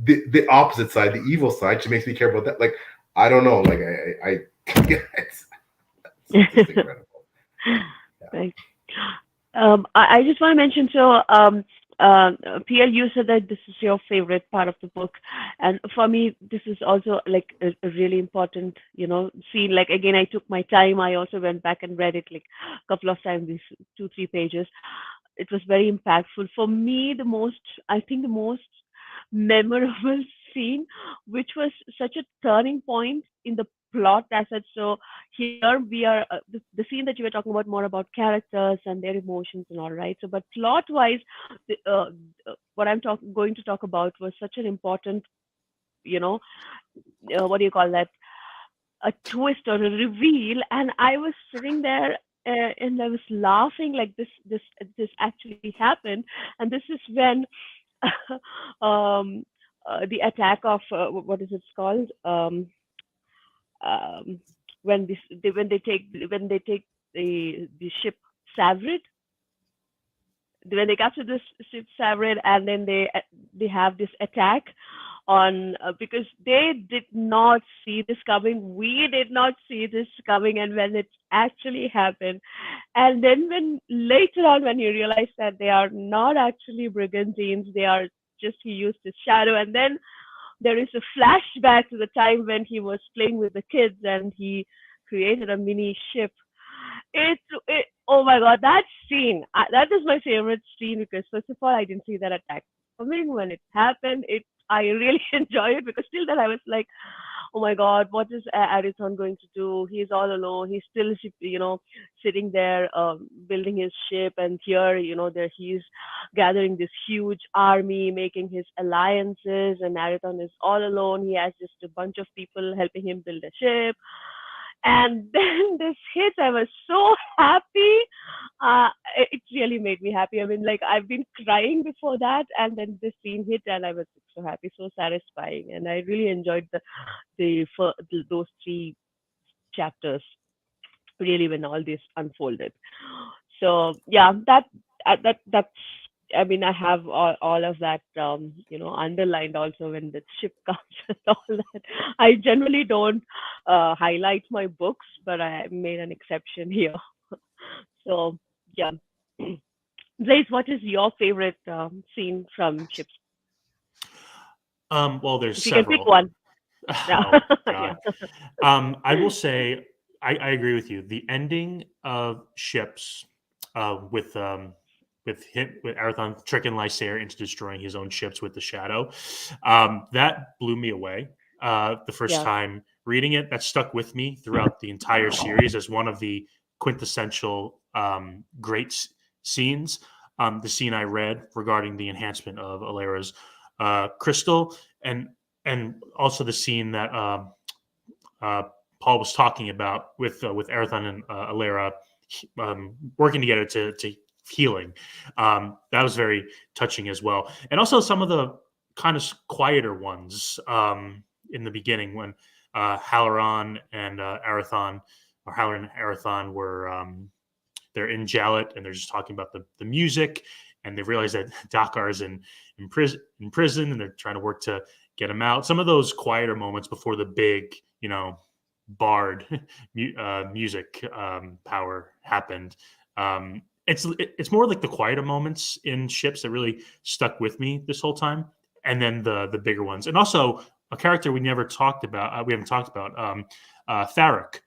the opposite side, the evil side. She makes me care about that. Like, I don't know. Like, I it's just incredible. Yeah. Right. I just want to mention, so Pierre, you said that this is your favorite part of the book, and for me, this is also like a really important, scene. Like, again, I took my time. I also went back and read it like a couple of times, these 2, 3 pages. It was very impactful for me. I think, the most memorable scene, which was such a turning point in the plot as such. So here we are, the scene that you were talking about, more about characters and their emotions and all, right? So, but plot wise, what going to talk about was such an important, you know, what do you call that? A twist or a reveal, and I was sitting there, and I was laughing like this actually happened, and this is when um, the attack of, what is it called? Um, when when they take the ship Savrid, when they capture this ship Savrid, and then they have this attack on, because they did not see this coming. We did not see this coming, and when it actually happened, and then when later on when you realize that they are not actually brigantines, they are just, he used his shadow, and then there is a flashback to the time when he was playing with the kids and he created a mini ship. Oh my god, that scene, that is my favorite scene, because first of all, I didn't see that attack coming when it happened. I really enjoy it, because till then I was like, oh my god, what is Addison going to do? He's all alone. He's still, sitting there, building his ship, and here, there he's gathering this huge army, making his alliances, and Addison is all alone. He has just a bunch of people helping him build a ship, And then this hit. I was so happy. It really made me happy. I mean, like I've been crying before that, and then this scene hit, and I was so happy, so satisfying, and I really enjoyed those three chapters. Really, when all this unfolded. So yeah, that's. I mean, I have all of that, underlined also when the ship comes and all that. I generally don't highlight my books, but I made an exception here. So yeah, Blaise, what is your favorite scene from Ships? Well, there's If you can pick several. one. Yeah. Oh Yeah. God. I will say I agree with you. The ending of Ships with Arathon tricking Lysair into destroying his own ships with the shadow, that blew me away. The first Yeah. time reading it, that stuck with me throughout the entire series as one of the quintessential great scenes. The scene I read regarding the enhancement of Alera's crystal, and also the scene that uh, Paul was talking about with Arathon and Alera working together to healing. That was very touching as well, and also some of the kind of quieter ones in the beginning when Halaron and Arathon, or Halaron and Arathon were they're in Jalet and they're just talking about the music, and they realize that Dakar is in prison and they're trying to work to get him out. Some of those quieter moments before the big, bard music power happened. It's more like the quieter moments in Ships that really stuck with me this whole time, and then the bigger ones, and also a character we never talked about. We haven't talked about Tharic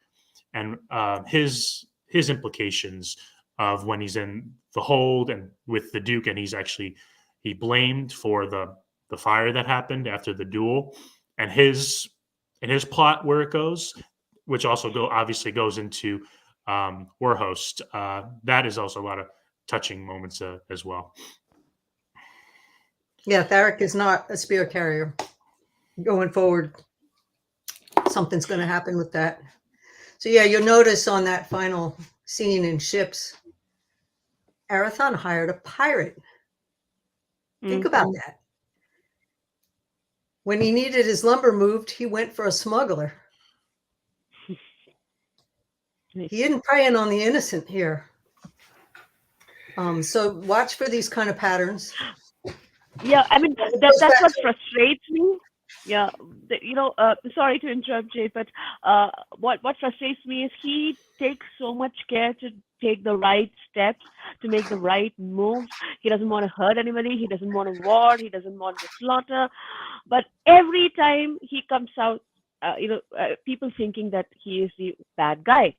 and his implications of when he's in the hold and with the Duke, and he blamed for the fire that happened after the duel, and his plot where it goes, which also obviously goes into Warhost. That is also a lot of touching moments as well. Yeah, Tharic is not a spear carrier. Going forward, something's going to happen with that. So yeah, you'll notice on that final scene in Ships, Arathon hired a pirate. Think about that. When he needed his lumber moved, he went for a smuggler. He isn't preying on the innocent here. So watch for these kind of patterns. Yeah, I mean that's what frustrates me. Yeah, sorry to interrupt, Jay, but what frustrates me is he takes so much care to take the right steps, to make the right moves. He doesn't want to hurt anybody. He doesn't want to war. He doesn't want to slaughter. But every time he comes out, people thinking that he is the bad guy.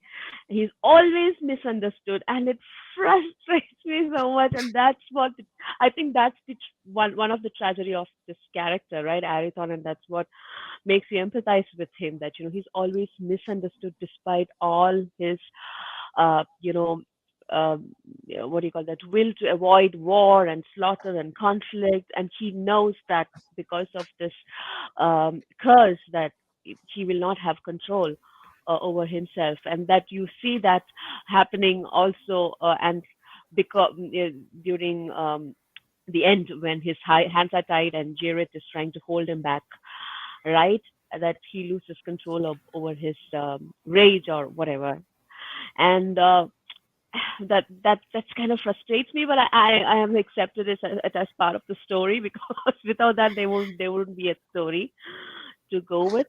He's always misunderstood, and it frustrates me so much. And that's what I think that's the one of the tragedy of this character, right, Arathon, and that's what makes you empathize with him. That he's always misunderstood despite all his, what do you call that, will to avoid war and slaughter and conflict, and he knows that because of this curse that he will not have control over himself, and that you see that happening also, and because during the end when his hands are tied and Jareth is trying to hold him back, right? That he loses control over his rage or whatever, and that kind of frustrates me. But I have accepted it as part of the story, because without that there wouldn't be a story to go with.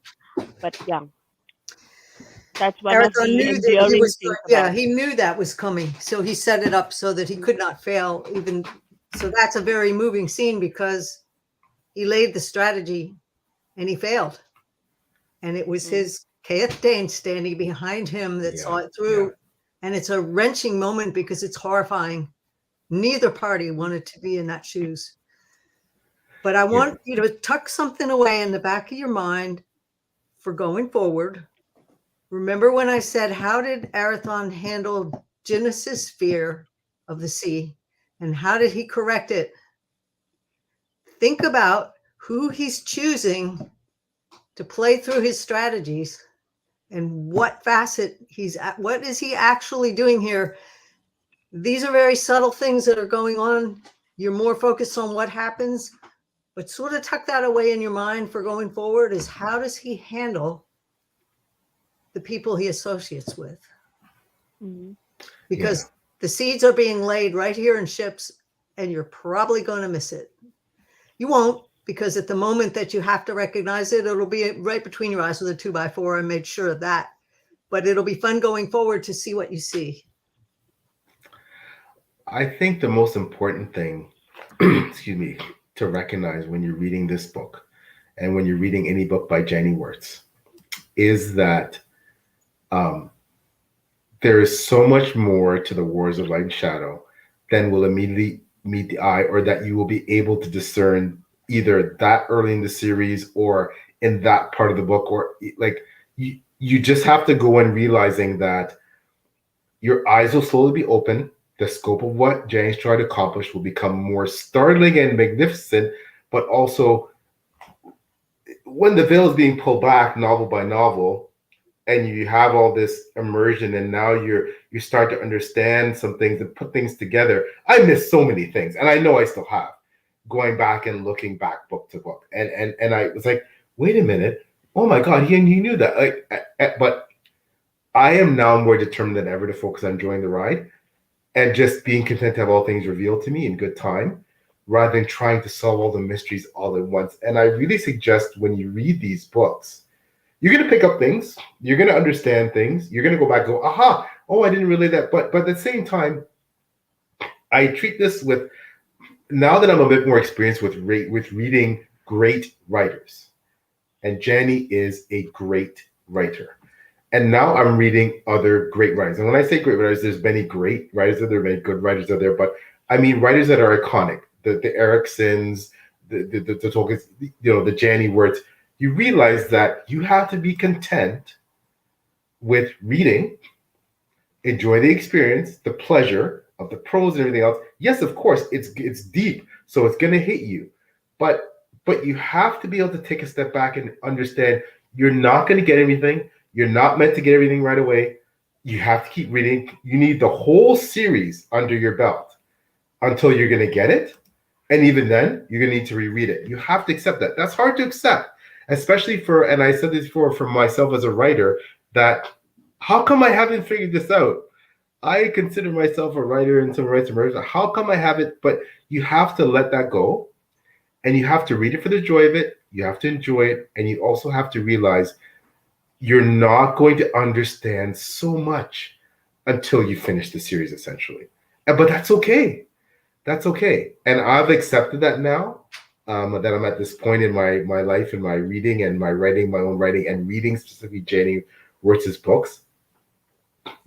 But yeah, that's one of Arathon the knew that endearing things about. he knew that was coming, so he set it up so that he could not fail. Even so, that's a very moving scene because he laid the strategy and he failed, and it was his Caeth Dane standing behind him that saw it through. Yeah. And it's a wrenching moment because it's horrifying. Neither party wanted to be in that shoes. But I want you to tuck something away in the back of your mind for going forward. Remember when I said, how did Arathon handle Genesis' fear of the sea? And how did he correct it? Think about who he's choosing to play through his strategies and what facet what is he actually doing here. These are very subtle things that are going on. You're more focused on what happens, but sort of tuck that away in your mind for going forward is how does he handle the people he associates with? Mhm. Because the seeds are being laid right here in ships, and you're probably going to miss it. You won't, because at the moment that you have to recognize it, it'll be right between your eyes with a 2x4. I made sure of that. But it'll be fun going forward to see what you see. I think the most important thing, excuse me, to recognize when you're reading this book and when you're reading any book by Janny Wurts is that there is so much more to the Wars of Light and Shadow than will immediately meet the eye, or that you will be able to discern either that early in the series or in that part of the book, or like you just have to go in realizing that your eyes will slowly be open. The scope of what Janny's trying to accomplish will become more startling and magnificent, but also when the veil is being pulled back novel by novel, and you have all this immersion, and now you start to understand some things and put things together. I missed so many things, and I know I still have, going back and looking back book to book, and I was like, wait a minute, oh my God, he knew that. But I am now more determined than ever to focus on enjoying the ride and just being content to have all things revealed to me in good time, rather than trying to solve all the mysteries all at once. And I really suggest when you read these books, you're going to pick up things, you're going to understand things, you're going to go back and go, aha, oh, I didn't relate that. But at the same time, I treat this with, now that I'm a bit more experienced with reading great writers, and Janny is a great writer. And now I'm reading other great writers. And when I say great writers, there's many great writers out there, many good writers out there, but I mean writers that are iconic, the Ericksons, the Tolkien's, the Janny Wurts. You realize that you have to be content with reading, enjoy the experience, the pleasure of the prose and everything else. Yes, of course, it's deep, so it's going to hit you. But you have to be able to take a step back and understand you're not going to get everything. You're not meant to get everything right away. You have to keep reading. You need the whole series under your belt until you're going to get it. And even then, you're going to need to reread it. You have to accept that. That's hard to accept, especially and I said this before, for myself as a writer, that how come I haven't figured this out? I consider myself a writer and someone writes murders. How come I haven't? But you have to let that go, and you have to read it for the joy of it. You have to enjoy it, and you also have to realize you're not going to understand so much until you finish the series, essentially. But that's okay. That's okay. And I've accepted that now, that I'm at this point in my life, in my reading and my writing, my own writing, and reading specifically Janny Wurts' books,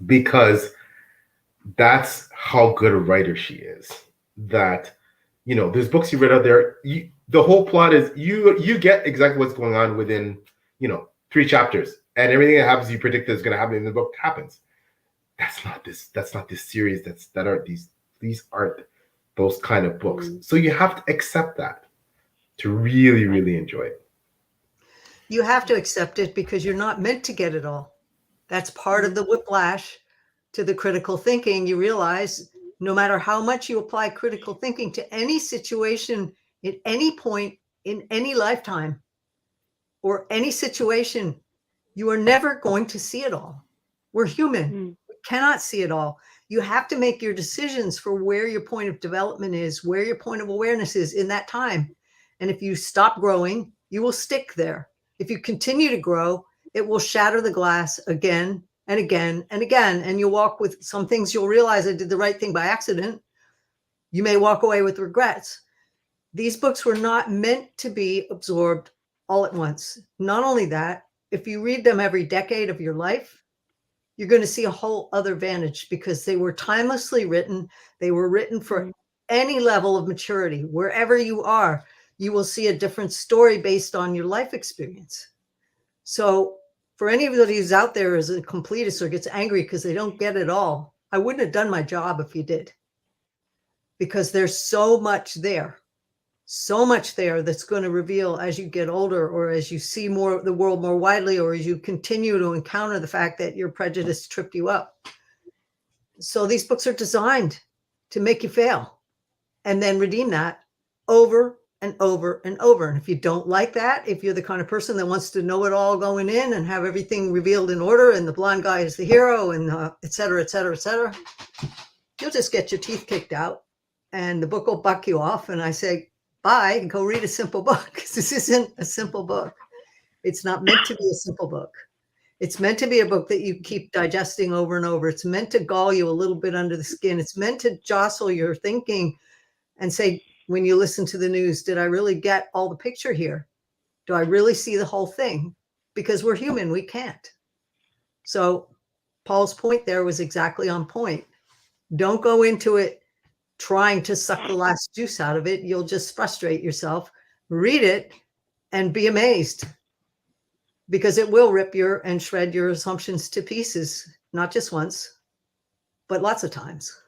because that's how good a writer she is. That, there's books you read out there, the whole plot is you get exactly what's going on within, 3 chapters. And everything that happens you predict is going to happen in the book happens. That's not this series. These aren't those kind of books. So you have to accept that to really, really enjoy it. You have to accept it because you're not meant to get it all. That's part of the whiplash to the critical thinking. You realize no matter how much you apply critical thinking to any situation at any point in any lifetime or any situation, you are never going to see it all. We're human. We cannot see it all. You have to make your decisions for where your point of development is, where your point of awareness is in that time. And if you stop growing, you will stick there. If you continue to grow, it will shatter the glass again and again and again. And you'll walk with some things, you'll realize I did the right thing by accident. You may walk away with regrets. These books were not meant to be absorbed all at once. Not only that, if you read them every decade of your life, you're going to see a whole other vantage because they were timelessly written. They were written for any level of maturity. Wherever you are, you will see a different story based on your life experience. So for anybody who's out there as a completist or gets angry because they don't get it all, I wouldn't have done my job if you did, because there's so much there. So much there that's going to reveal as you get older, or as you see more the world more widely, or as you continue to encounter the fact that your prejudice tripped you up. So these books are designed to make you fail and then redeem that over and over and over. And if you don't like that, if you're the kind of person that wants to know it all going in and have everything revealed in order, and the blind guy is the hero, and et cetera, et cetera, et cetera, you'll just get your teeth kicked out and the book will buck you off. And I say, bye, and go read a simple book. This isn't a simple book. It's not meant to be a simple book. It's meant to be a book that you keep digesting over and over. It's meant to gall you a little bit under the skin. It's meant to jostle your thinking and say, when you listen to the news, did I really get all the picture here? Do I really see the whole thing? Because we're human, we can't. So Paul's point there was exactly on point. Don't go into it trying to suck the last juice out of it. You'll just frustrate yourself. Read it and be amazed, because it will rip your and shred your assumptions to pieces, not just once, but lots of times.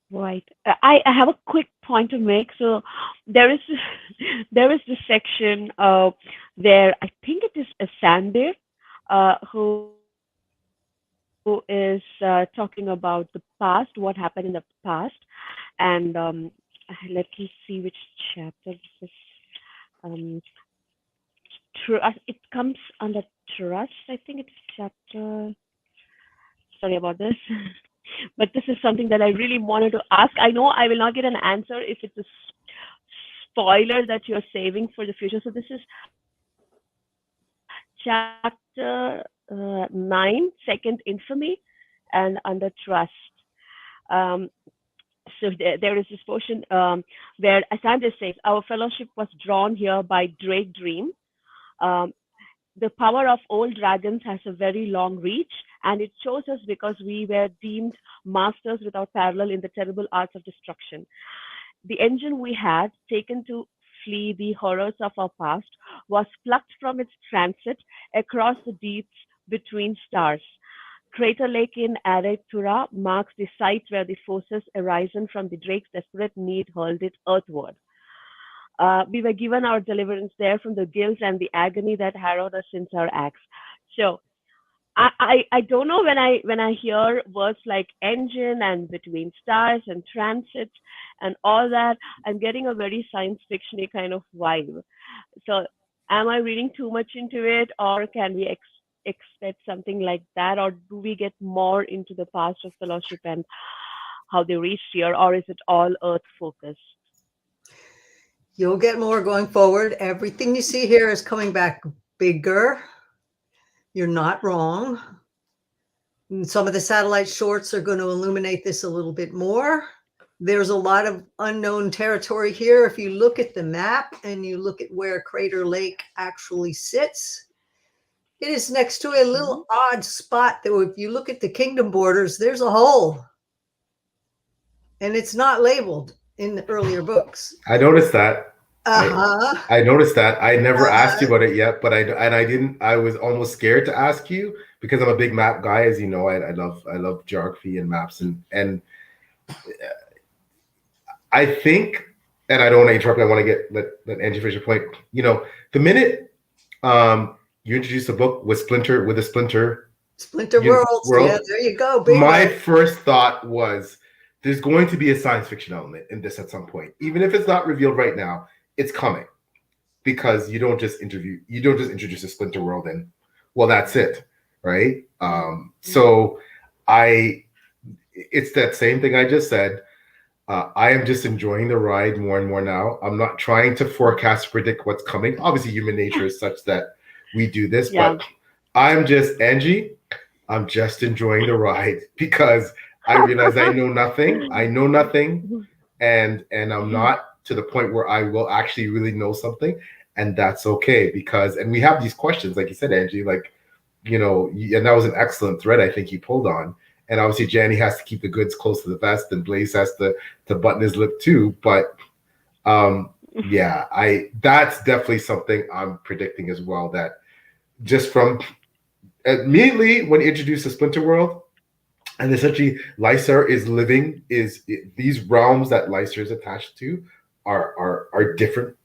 Right. I have a quick point to make. So there is this section where I think it is a Sandeep who is talking about the past, what happened in the past, and let me see which chapter this is. It comes under trust. I think it's chapter. Sorry about this. But this is something that I really wanted to ask. I know I will not get an answer if it's a spoiler that you're saving for the future. So this is chapter 9, second infamy, and under trust. So there is this portion where Asante says, our fellowship was drawn here by Drake Dream. The power of old dragons has a very long reach, and it chose us because we were deemed masters without parallel in the terrible arts of destruction. The engine we had taken to flee the horrors of our past was plucked from its transit across the deeps between stars. Crater Lake in Aratura marks the site where the forces arisen from the Drake's desperate need hurled it earthward. We were given our deliverance there from the guilt and the agony that harrowed us since our acts. So I don't know, when I hear words like engine and between stars and transit and all that, I'm getting a very science fiction-y kind of vibe. So am I reading too much into it, or can we expect something like that, or do we get more into the past of fellowship and how they reached here, or is it all earth focused? You'll get more going forward. Everything you see here is coming back bigger. You're not wrong. And some of the satellite shorts are going to illuminate this a little bit more. There's a lot of unknown territory here. If you look at the map and you look at where Crater Lake actually sits, it is next to a little odd spot that if you look at the kingdom borders, there's a hole. And it's not labeled in the earlier books. I noticed that. Uh-huh. I noticed that. I never asked you about it yet, but I was almost scared to ask you because I'm a big map guy, as you know. I love geography and maps, and I think, and I don't want to interrupt. I want to let Angie finish your point. You know, the minute you introduced a book with Splinter Worlds. Yeah, there you go. My first thought was, there's going to be a science fiction element in this at some point, even if it's not revealed right now. It's coming, because you don't just introduce a Splinter World and, well, that's it, right? So it's that same thing I just said. I am just enjoying the ride more and more now. I'm not trying to forecast, predict what's coming. Obviously, human nature is such that we do this, but I'm just enjoying the ride, because I realize I know nothing, and I'm not to the point where I will actually really know something, and that's okay, because, and we have these questions, like you said, Angie, like, you know, and that was an excellent thread I think you pulled on. And obviously Janny has to keep the goods close to the vest, and Blaise has to button his lip too. But yeah, that's definitely something I'm predicting as well, that just from immediately when you introduce the Splinter World, And essentially, Lyser is living these realms that Lyser is attached to are different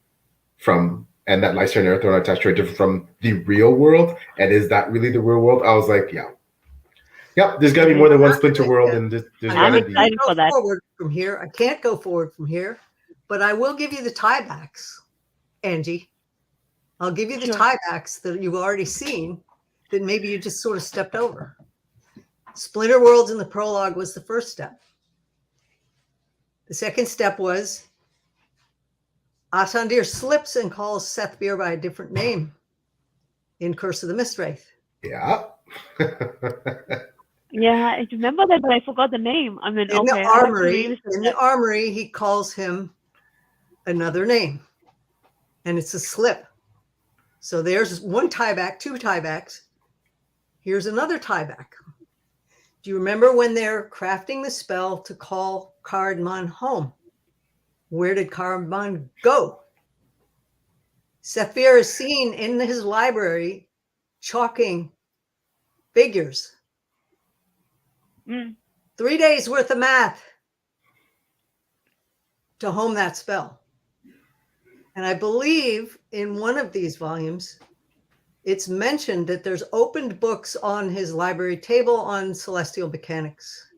from, and that Lyser and Earthrealm are attached to are different from the real world. And is that really the real world? I was like, yeah. Yep, there's got to be more than one Splinter world, and there's got I'm to be. excited for that. Forward from here. I can't go forward from here, but I will give you the tiebacks, Angie. I'll give you the Sure. tiebacks that you've already seen that maybe you just sort of stepped over. Splinter Worlds in the prologue was the first step. The second step was Asandir slips and calls Sethbeer by a different name in Curse of the Mistwraith. Yeah. Yeah, I remember that, but I forgot the name. I mean, In okay, the I have to armory, revisit in that. the armory, he calls him another name, and it's a slip. So there's one tieback, two tiebacks. Here's another tieback. Do you remember when they're crafting the spell to call Cardman home? Where did Cardman go? Sethbeer is seen in his library chalking figures. 3 days worth of math to home that spell. And I believe in one of these volumes, it's mentioned that there's opened books on his library table on celestial mechanics.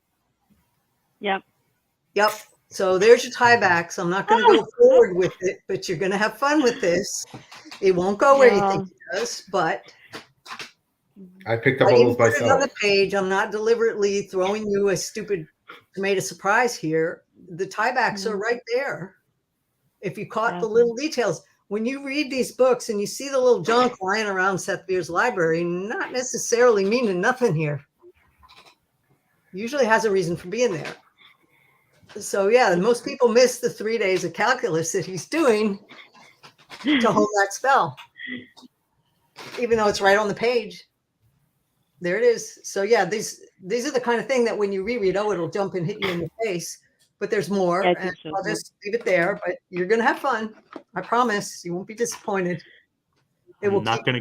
Yep. Yep. So there's your tiebacks. I'm not going to go forward with it, but you're going to have fun with this. It won't go where you think it does, but I picked up I all didn't those put it on myself. the page. I'm not deliberately throwing you a stupid tomato surprise here. The tiebacks are right there. If you caught the little details, when you read these books and you see the little junk lying around Sethbeer's library, not necessarily meaning nothing here. Usually has a reason for being there. So yeah, most people miss the 3 days of calculus that he's doing to hold that spell, even though it's right on the page. There it is. So yeah, these are the kind of thing that when you reread, it'll jump and hit you in the face. But there's more, Yeah, I and think so. I'll just leave it there. But you're gonna have fun. I promise. You won't be disappointed. It will. I'm not gonna.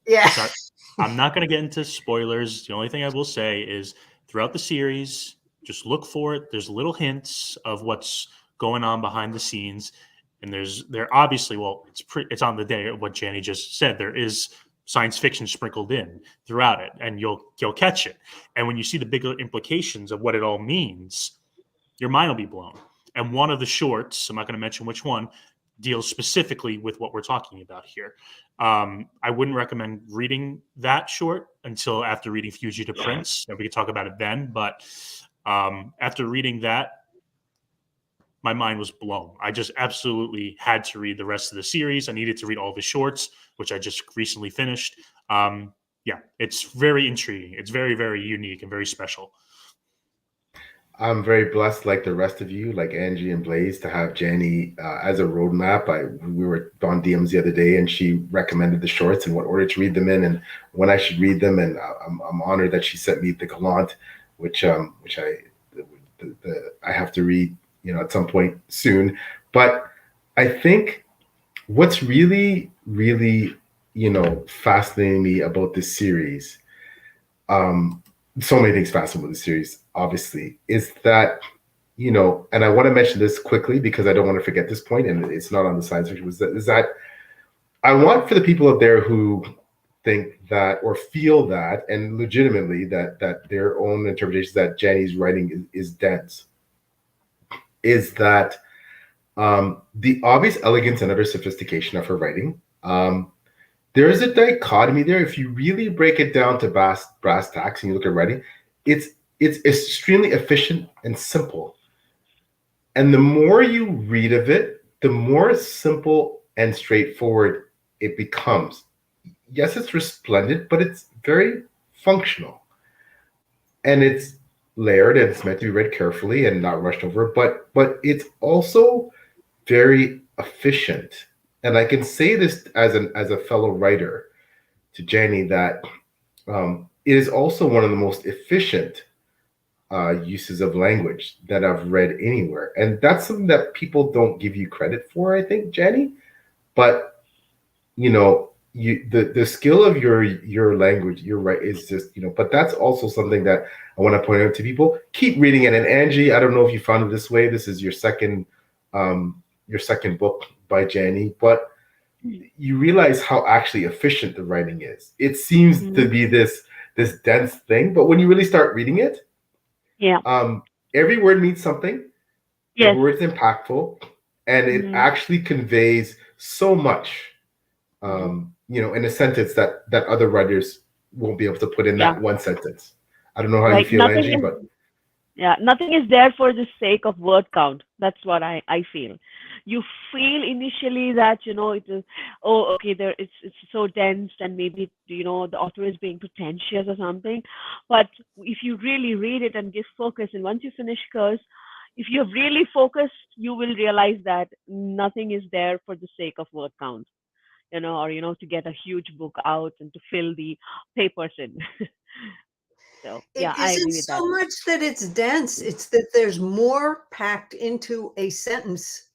Yeah. Sorry, I'm not gonna get into spoilers. The only thing I will say is throughout the series, just look for it. There's little hints of what's going on behind the scenes, and there obviously, well, it's on the day of what Janny just said. There is science fiction sprinkled in throughout it, and you'll catch it. And when you see the bigger implications of what it all means, your mind will be blown. And one of the shorts, I'm not going to mention which one, deals specifically with what we're talking about here. I wouldn't recommend reading that short until after reading Fugitive Prince, and we could talk about it then. But after reading that, my mind was blown. I just absolutely had to read the rest of the series. I needed to read all the shorts, which I just recently finished. Yeah, it's very intriguing. It's very, very unique and very special. I'm very blessed, like the rest of you, like Angie and Blaise, to have Janny as a roadmap. We were on DMs the other day, and she recommended the shorts and what order to read them in, and when I should read them. And I'm honored that she sent me the Gallant, which I have to read, at some point soon. But I think what's really, really, fascinating me about this series, so many things fascinating with the series, obviously, is that, and I want to mention this quickly because I don't want to forget this point, and it's not on the science fiction, is that I want for the people out there who think that or feel that, and legitimately that their own interpretations that Janny's writing is dense, is that the obvious elegance and utter sophistication of her writing. There is a dichotomy there. If you really break it down to brass tacks and you look at writing, it's extremely efficient and simple. And the more you read of it, the more simple and straightforward it becomes. Yes, it's resplendent, but it's very functional. And it's layered, and it's meant to be read carefully and not rushed over, but it's also very efficient. And I can say this as a fellow writer to Janny, that it is also one of the most efficient uses of language that I've read anywhere. And that's something that people don't give you credit for, I think, Janny. But, the skill of your language, you're right, is just, but that's also something that I want to point out to people. Keep reading it. And Angie, I don't know if you found it this way. This is your second book by Janny, but you realize how actually efficient the writing is. It seems to be this dense thing, but when you really start reading it, Yeah. every word means something. Yes. Every word's impactful, and it actually conveys so much. In a sentence that other writers won't be able to put in that one sentence. I don't know how you Like feel, Angie, but nothing is there for the sake of word count. That's what I feel. You feel initially that it is, oh, okay, there it's so dense, and maybe the author is being pretentious or something. But if you really read it and give focus, and once you finish Curse, if you're really focused, you will realize that nothing is there for the sake of word count, or to get a huge book out and to fill the papers in. So It yeah, I isn't agree with that. so much that it's dense, it's that there's more packed into a sentence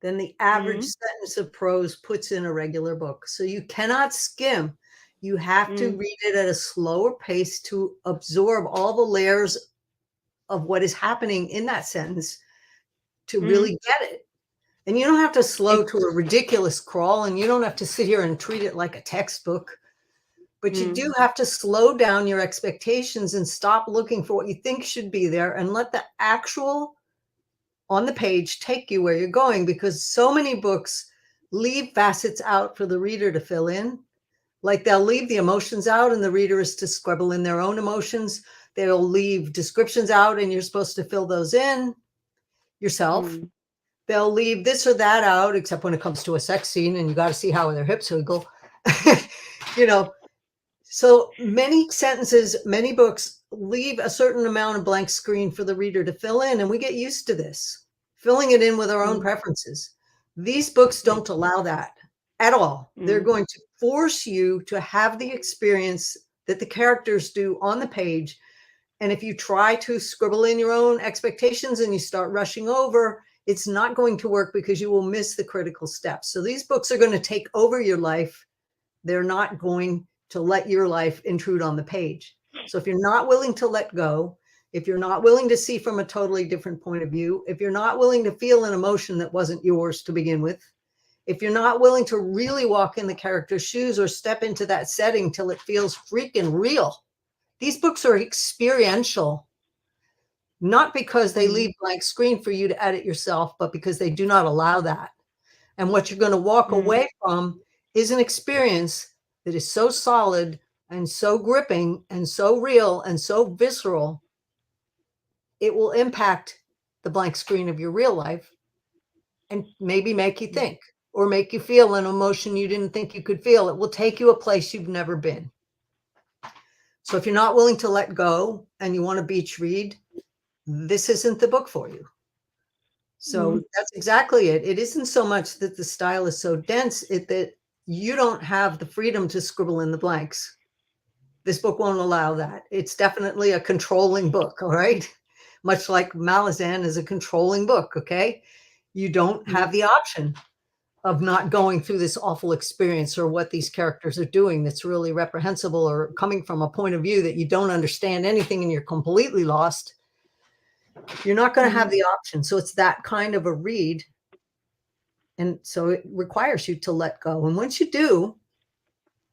than the average sentence of prose puts in a regular book. So you cannot skim. You have to read it at a slower pace to absorb all the layers of what is happening in that sentence to really get it. And you don't have to slow to a ridiculous crawl, and you don't have to sit here and treat it like a textbook. But you do have to slow down your expectations and stop looking for what you think should be there, and let the actual on the page take you where you're going, because so many books leave facets out for the reader to fill in. Like they'll leave the emotions out and the reader is to scribble in their own emotions. They'll leave descriptions out and you're supposed to fill those in yourself. They'll leave this or that out, except when it comes to a sex scene and you got to see how their hips wiggle. So many sentences, many books leave a certain amount of blank screen for the reader to fill in, and we get used to this, filling it in with our own preferences. These books don't allow that at all. They're going to force you to have the experience that the characters do on the page. And if you try to scribble in your own expectations and you start rushing over, it's not going to work, because you will miss the critical steps. So these books are going to take over your life. They're not going to let your life intrude on the page. So if you're not willing to let go, if you're not willing to see from a totally different point of view, if you're not willing to feel an emotion that wasn't yours to begin with, if you're not willing to really walk in the character's shoes or step into that setting till it feels freaking real, these books are experiential, not because they leave blank screen for you to edit yourself, but because they do not allow that. And what you're going to walk away from is an experience that is so solid and so gripping and so real and so visceral, it will impact the blank screen of your real life and maybe make you think or make you feel an emotion you didn't think you could feel. It will take you a place you've never been. So if you're not willing to let go and you want to beach read, this isn't the book for you. So that's exactly it. It isn't so much that the style is so dense, it's that you don't have the freedom to scribble in the blanks. This book won't allow that. It's definitely a controlling book, all right? Much like Malazan is a controlling book, okay? You don't have the option of not going through this awful experience or what these characters are doing that's really reprehensible, or coming from a point of view that you don't understand anything and you're completely lost. You're not going to have the option. So it's that kind of a read. And so it requires you to let go. And once you do,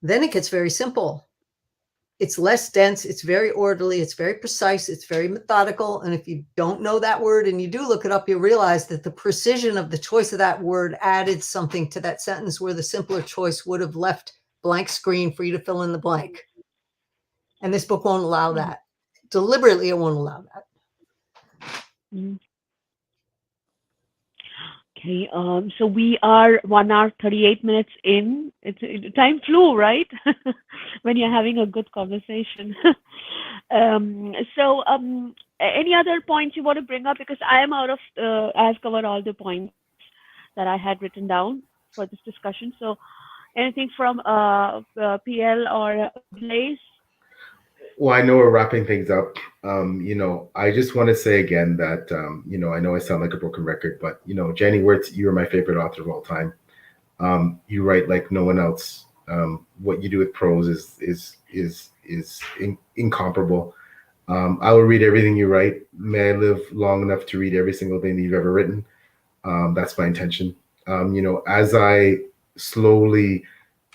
then it gets very simple. It's less dense. It's very orderly. It's very precise. It's very methodical. And if you don't know that word and you do look it up, you realize that the precision of the choice of that word added something to that sentence where the simpler choice would have left blank screen for you to fill in the blank. And this book won't allow that. Deliberately, it won't allow that. Okay, so we are 1 hour 38 minutes in. Time flew, right? When you're having a good conversation. Any other points you want to bring up? Because I am out of. I've covered all the points that I had written down for this discussion. So, anything from PL or Blaise? Well, I know we're wrapping things up. I just want to say again that, I know I sound like a broken record, but, Janny Wurts, you're my favorite author of all time. You write like no one else. What you do with prose is incomparable. I will read everything you write. May I live long enough to read every single thing that you've ever written. That's my intention. As I slowly,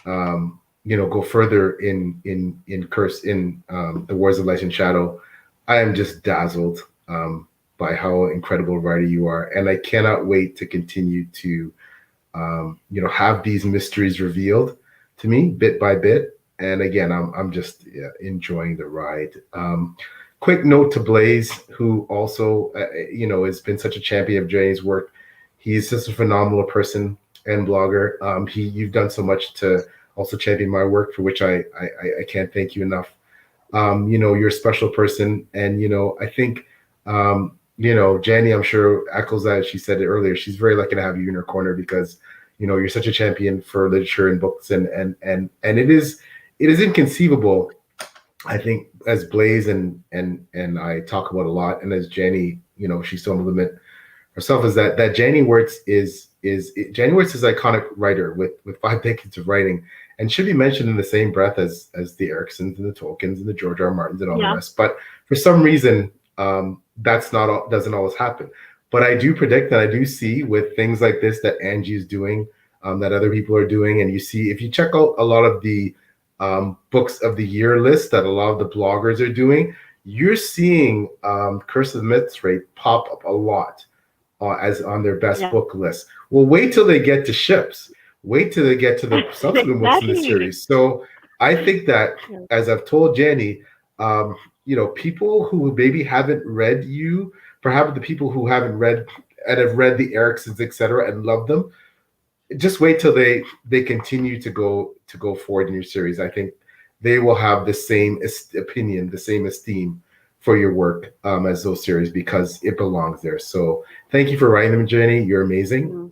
go further in curse in the Wars of Light and Shadow, I am just dazzled by how incredible a writer you are, and I cannot wait to continue to, have these mysteries revealed to me bit by bit. And again, I'm just enjoying the ride. Quick note to Blaise, who also, has been such a champion of Janny's work. He's just a phenomenal person and blogger. You've done so much to also champion my work, for which I can't thank you enough. You're a special person, and I think, Janny, I'm sure echoes that. She said it earlier. She's very lucky to have you in her corner because, you're such a champion for literature and books, and it is inconceivable. I think as Blaise and I talk about a lot, and as Janny, she's so limit herself, is that Janny Wurts is Janny Wurts is an iconic writer with 5 decades of writing, and should be mentioned in the same breath as the Ericksons and the Tolkiens and the George R. R. Martins and all the rest. But for some reason, doesn't always happen. But I do predict that I do see with things like this that Angie is doing, that other people are doing, and you see if you check out a lot of the books of the year list that a lot of the bloggers are doing, you're seeing Curse of the Myths rate pop up a lot as on their best book list. Well, wait till they get to ships. Wait till they get to the subsequent books in the series. So I think that, as I've told Janny, people who maybe haven't read you, perhaps the people who haven't read and have read the Ericksons, etc., and love them, just wait till they continue to go forward in your series. I think they will have the same opinion, the same esteem for your work as those series, because it belongs there. So thank you for writing them, Janny. You're amazing.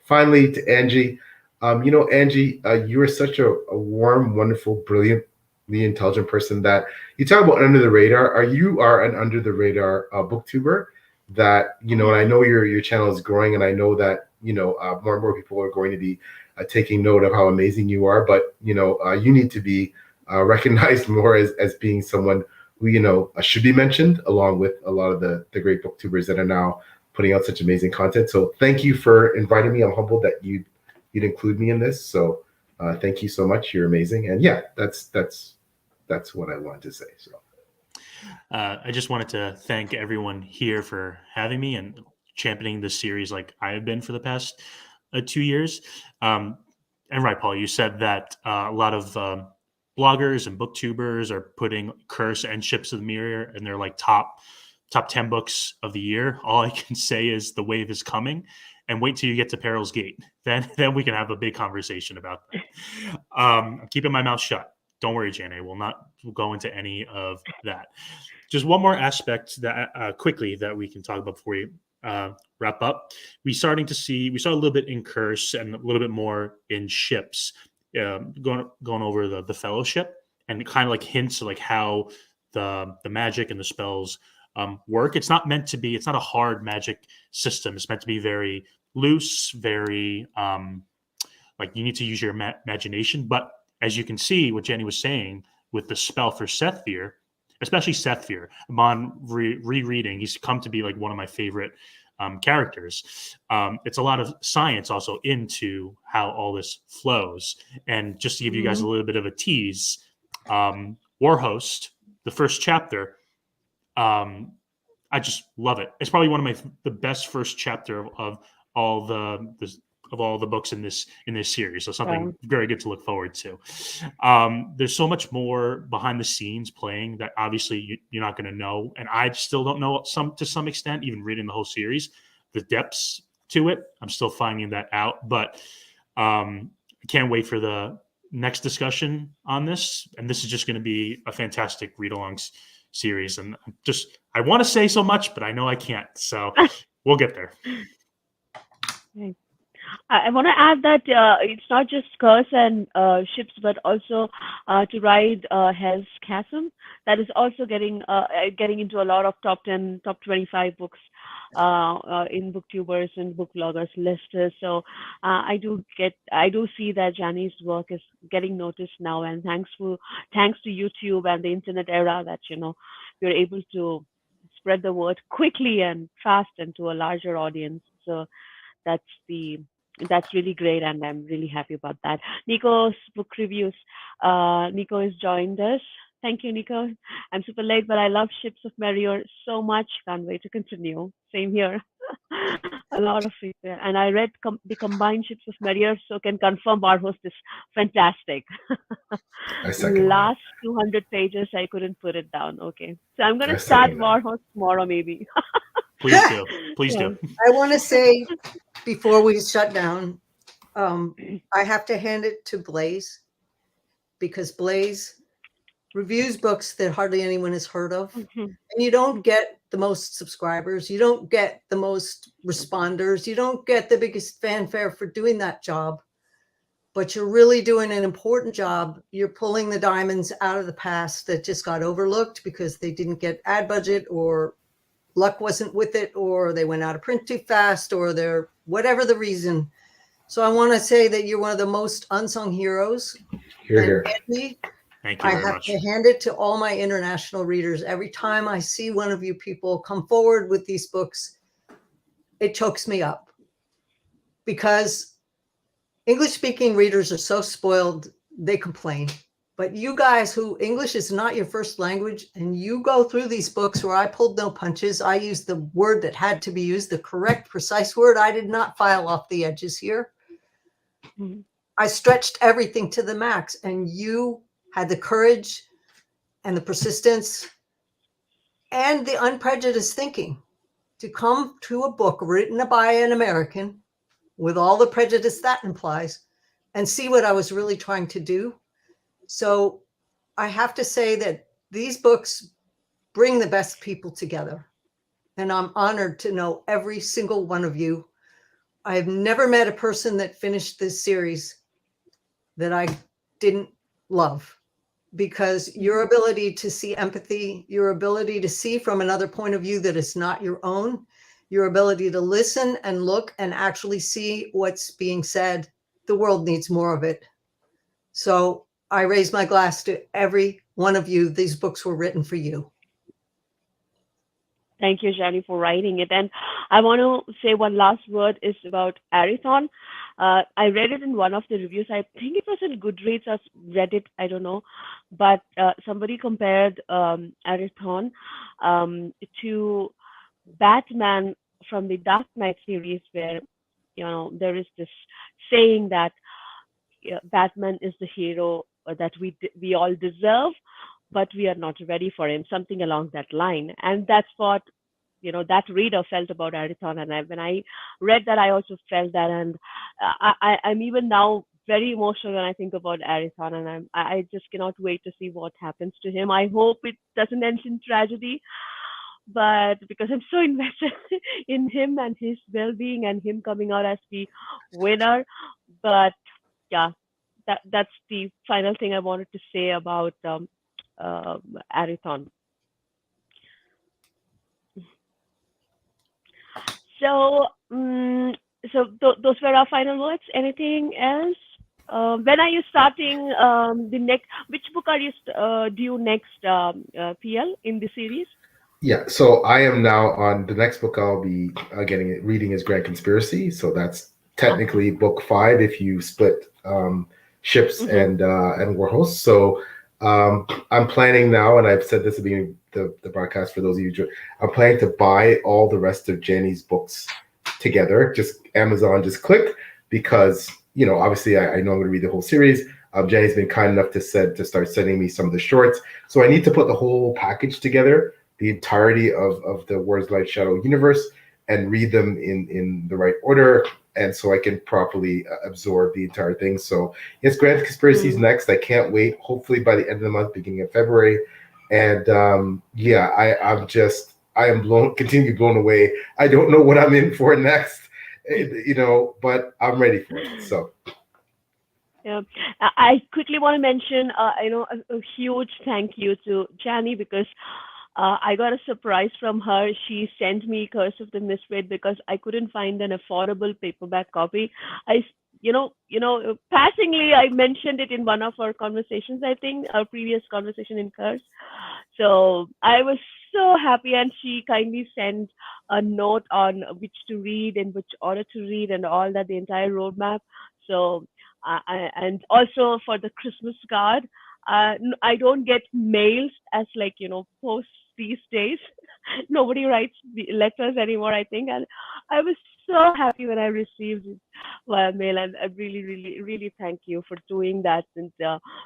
Finally, to Angie, Angie, you are such a warm, wonderful, brilliantly intelligent person that you talk about under the radar. You are an under the radar booktuber that, and I know your channel is growing, and I know that, more and more people are going to be taking note of how amazing you are. But, you need to be recognized more as being someone who, should be mentioned along with a lot of the great booktubers that are now putting out such amazing content. So thank you for inviting me. I'm humbled that you'd include me in this. So thank you so much. You're amazing. And yeah, that's what I wanted to say. So I just wanted to thank everyone here for having me and championing this series like I have been for the past 2 years. And right, Paul, you said that a lot of bloggers and booktubers are putting Curse and Ships of the Merior in their like top 10 books of the year. All I can say is the wave is coming, and wait till you get to Peril's Gate. Then we can have a big conversation about that. I'm keeping my mouth shut. Don't worry, Janny. We'll go into any of that. Just one more aspect that quickly that we can talk about before we wrap up. We saw a little bit in Curse and a little bit more in Ships, going over the Fellowship, and kind of like hints of like how the magic and the spells work. It's not a hard magic system. It's meant to be very loose, very like you need to use your imagination. But as you can see, what Janny was saying with the spell for Sethfir, especially Sethfir, upon rereading, he's come to be like one of my favorite characters. It's a lot of science also into how all this flows. And just to give you guys a little bit of a tease, Warhost, the first chapter, I just love it. It's probably one of the best first chapter of all the books in this series. So something very good to look forward to. There's so much more behind the scenes playing that obviously you're not going to know, and I still don't know to some extent. Even reading the whole series, the depths to it, I'm still finding that out. But I can't wait for the next discussion on this, and this is just going to be a fantastic read-along series. And I want to say so much, but I know I can't. So we'll get there. I want to add that it's not just Curse and Ships, but also To Ride Hell's Chasm. That is also getting into a lot of top 10, top 25 books in booktubers and book bloggers list. I do see that Janny's work is getting noticed now, and thanks to YouTube and the internet era, that you're able to spread the word quickly and fast and to a larger audience. So that's the that's really great, and I'm really happy about that. Nico's book reviews. Nico has joined us. Thank you, Nico. I'm super late, but I love Ships of Merior so much. Can't wait to continue. Same here. A lot of it there. And I read the combined Ships of Merior, so can confirm Warhorse is fantastic. I second that. Last 200 pages, I couldn't put it down. Okay. So I'm going I to start second that. Warhorse tomorrow, maybe. Please do. Please Yeah. do. I want to say before we shut down, I have to hand it to Blaise, because Blaise reviews books that hardly anyone has heard of. Mhm. And you don't get the most subscribers, you don't get the most responders, you don't get the biggest fanfare for doing that job, but you're really doing an important job. You're pulling the diamonds out of the past that just got overlooked because they didn't get ad budget, or luck wasn't with it, or they went out of print too fast, or they're whatever the reason. So I want to say that you're one of the most unsung heroes. Here, And here. Angie, Thank you I very have much. to hand it to all my international readers. Every time I see one of you people come forward with these books, it chokes me up, because English speaking readers are so spoiled, they complain. But you guys who English is not your first language, and you go through these books where I pulled no punches, I used the word that had to be used, the correct, precise word. I did not file off the edges here. Mhm. I stretched everything to the max, and you had the courage and the persistence and the unprejudiced thinking to come to a book written by an American, with all the prejudice that implies, and see what I was really trying to do. So I have to say that these books bring the best people together. And I'm honored to know every single one of you. I have never met a person that finished this series that I didn't love, because your ability to see empathy, your ability to see from another point of view that is not your own, your ability to listen and look and actually see what's being said, the world needs more of it. So I raise my glass to every one of you. These books were written for you. Thank you, Jenny, for writing it. And I want to say one last word is about Arathon. I read it in one of the reviews. I think it was in Goodreads or Reddit. I don't know, but somebody compared Arathon to Batman from the Dark Knight series, where there is this saying that Batman is the hero that we all deserve, but we are not ready for him. Something along that line, and that's what that reader felt about Arathon. And when I read that, I also felt that, and I'm even now very emotional when I think about Arathon, and I just cannot wait to see what happens to him. I hope it doesn't end in tragedy, but because I'm so invested in him and his well-being and him coming out as the winner. But yeah, that's the final thing I wanted to say about Arathon. So, those were our final words. Anything else? When are you starting the next? Which book are you due next, PL, in the series? Yeah, so I am now on the next book I'll be reading is Grand Conspiracy. So that's Uh-huh. technically book 5 if you split ships Mm-hmm. and Warhorse. So I'm planning now, and I've said this at the beginning of the broadcast for those of you. I'm planning to buy all the rest of Jenny's books together. Just Amazon, just click, because obviously I know I'm going to read the whole series. Jenny's been kind enough to start sending me some of the shorts, so I need to put the whole package together, the entirety of the Words Light Shadow universe, and read them in the right order, and so I can properly absorb the entire thing. So yes, Grand Conspiracy is Mm. next. I can't wait. Hopefully by the end of the month, beginning of February. And yeah, I am continue blown away. I don't know what I'm in for next, but I'm ready for it. So Yeah. I quickly want to mention, a huge thank you to Janny, because I got a surprise from her. She sent me Curse of the Misfit because I couldn't find an affordable paperback copy. Passingly, I mentioned it in one of our conversations, I think, our previous conversation in Curse. So I was so happy, and she kindly sent a note on which to read and which order to read and all that, the entire roadmap. So, and also for the Christmas card, I don't get mails as like, posts these days. Nobody writes the letters anymore, I think. And I was so happy when I received it via mail. And I really, really, really thank you for doing that. And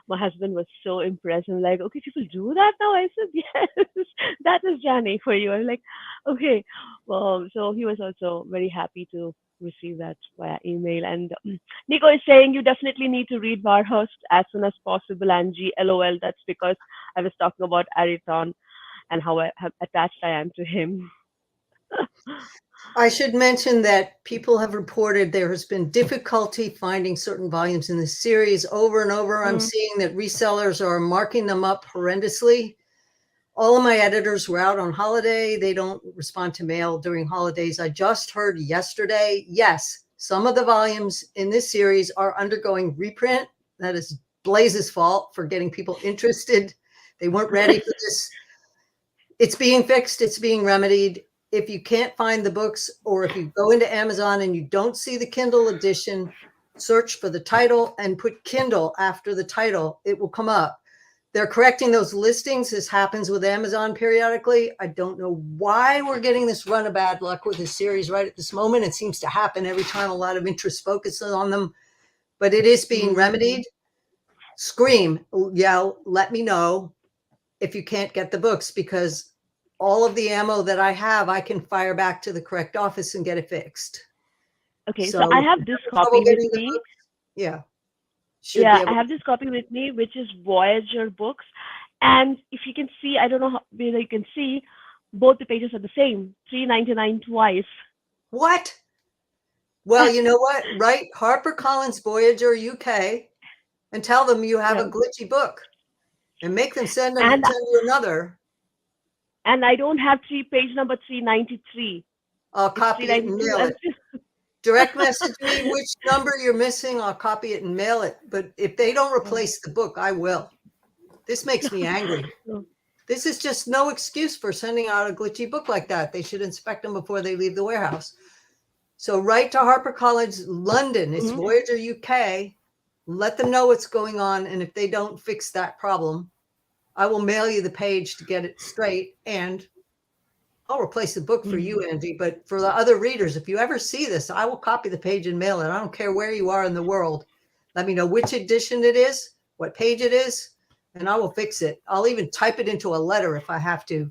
my husband was so impressed and like, okay, people do that now. I said, yes, that is Janny for you. I was like, okay. Well, so he was also very happy to receive that via email. And Nico is saying you definitely need to read Warhurst as soon as possible, Angie. LOL. That's because I was talking about Ariton and how attached I am to him. I should mention that people have reported there has been difficulty finding certain volumes in the series over and over. I'm seeing that resellers are marking them up horrendously. All of my editors were out on holiday. They don't respond to mail during holidays. I just heard yesterday, yes, some of the volumes in this series are undergoing reprint. That is Blaise's fault for getting people interested. They weren't ready for this. It's being fixed. It's being remedied. If you can't find the books, or if you go into Amazon and you don't see the Kindle edition, search for the title and put Kindle after the title. It will come up. They're correcting those listings. This happens with Amazon periodically. I don't know why we're getting this run of bad luck with this series right at this moment. It seems to happen every time a lot of interest focuses on them, but it is being remedied. Scream, yell, let me know if you can't get the books, because all of the ammo that I have, I can fire back to the correct office and get it fixed. Okay, so I have this copy with me. Yeah. Yeah, I have this copy with me, which is Voyager books. And if you can see, I don't know whether you can see, both the pages are the same, $3.99 twice. What? Well, you know what? Write HarperCollins Voyager UK and tell them you have a glitchy book, and make them send you another. And I don't have page number 393. I'll copy it and mail it. Direct message me which number you're missing. I'll copy it and mail it. But if they don't replace the book, I will. This makes me angry. This is just no excuse for sending out a glitchy book like that. They should inspect them before they leave the warehouse. So write to HarperCollins London. It's Voyager UK. Let them know what's going on. And if they don't fix that problem, I will mail you the page to get it straight, and I'll replace the book for you, Angie. But for the other readers, if you ever see this, I will copy the page and mail it. I don't care where you are in the world. Let me know which edition it is, what page it is, and I will fix it. I'll even type it into a letter if I have to.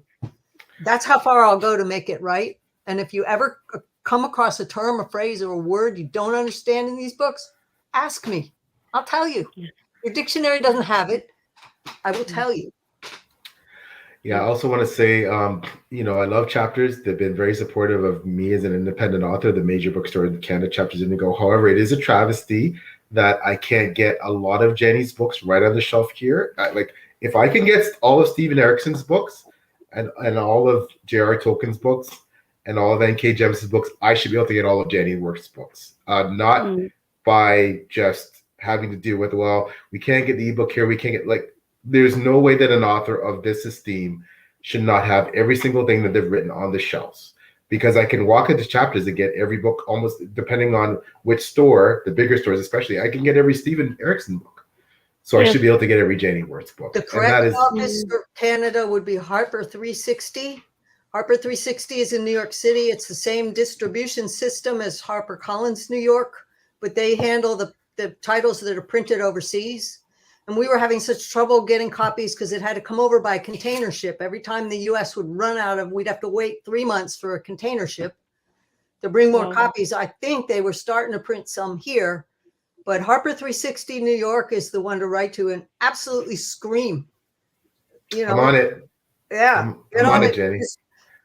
That's how far I'll go to make it right. And if you ever come across a term, a phrase, or a word you don't understand in these books, ask me. I'll tell you. Your dictionary doesn't have it. I will tell you. Yeah, I also want to say, I love Chapters. They've been very supportive of me as an independent author. The major bookstore in Canada, Chapters Indigo. However, it is a travesty that I can't get a lot of Jenny's books right on the shelf here. If I can get all of Stephen Erickson's books and all of J.R. Tolkien's books and all of N.K. Jemisin's books, I should be able to get all of Janny Wurts' books. Not by just having to deal with, well, we can't get the ebook here. We can't get, there's no way that an author of this esteem should not have every single thing that they've written on the shelves, because I can walk into Chapters and get every book, almost depending on which store, the bigger stores especially, I can get every Stephen Erickson book. So I should be able to get every Janny Wurts book. The correct office for Canada would be Harper 360. Harper 360 is in New York City. It's the same distribution system as HarperCollins New York, but they handle the titles that are printed overseas. And we were having such trouble getting copies because it had to come over by container ship. Every time the US would run out of, we'd have to wait 3 months for a container ship to bring more copies. I think they were starting to print some here, but Harper 360 New York is the one to write to and absolutely scream. I'm on it. Yeah. I'm on it, Jenny.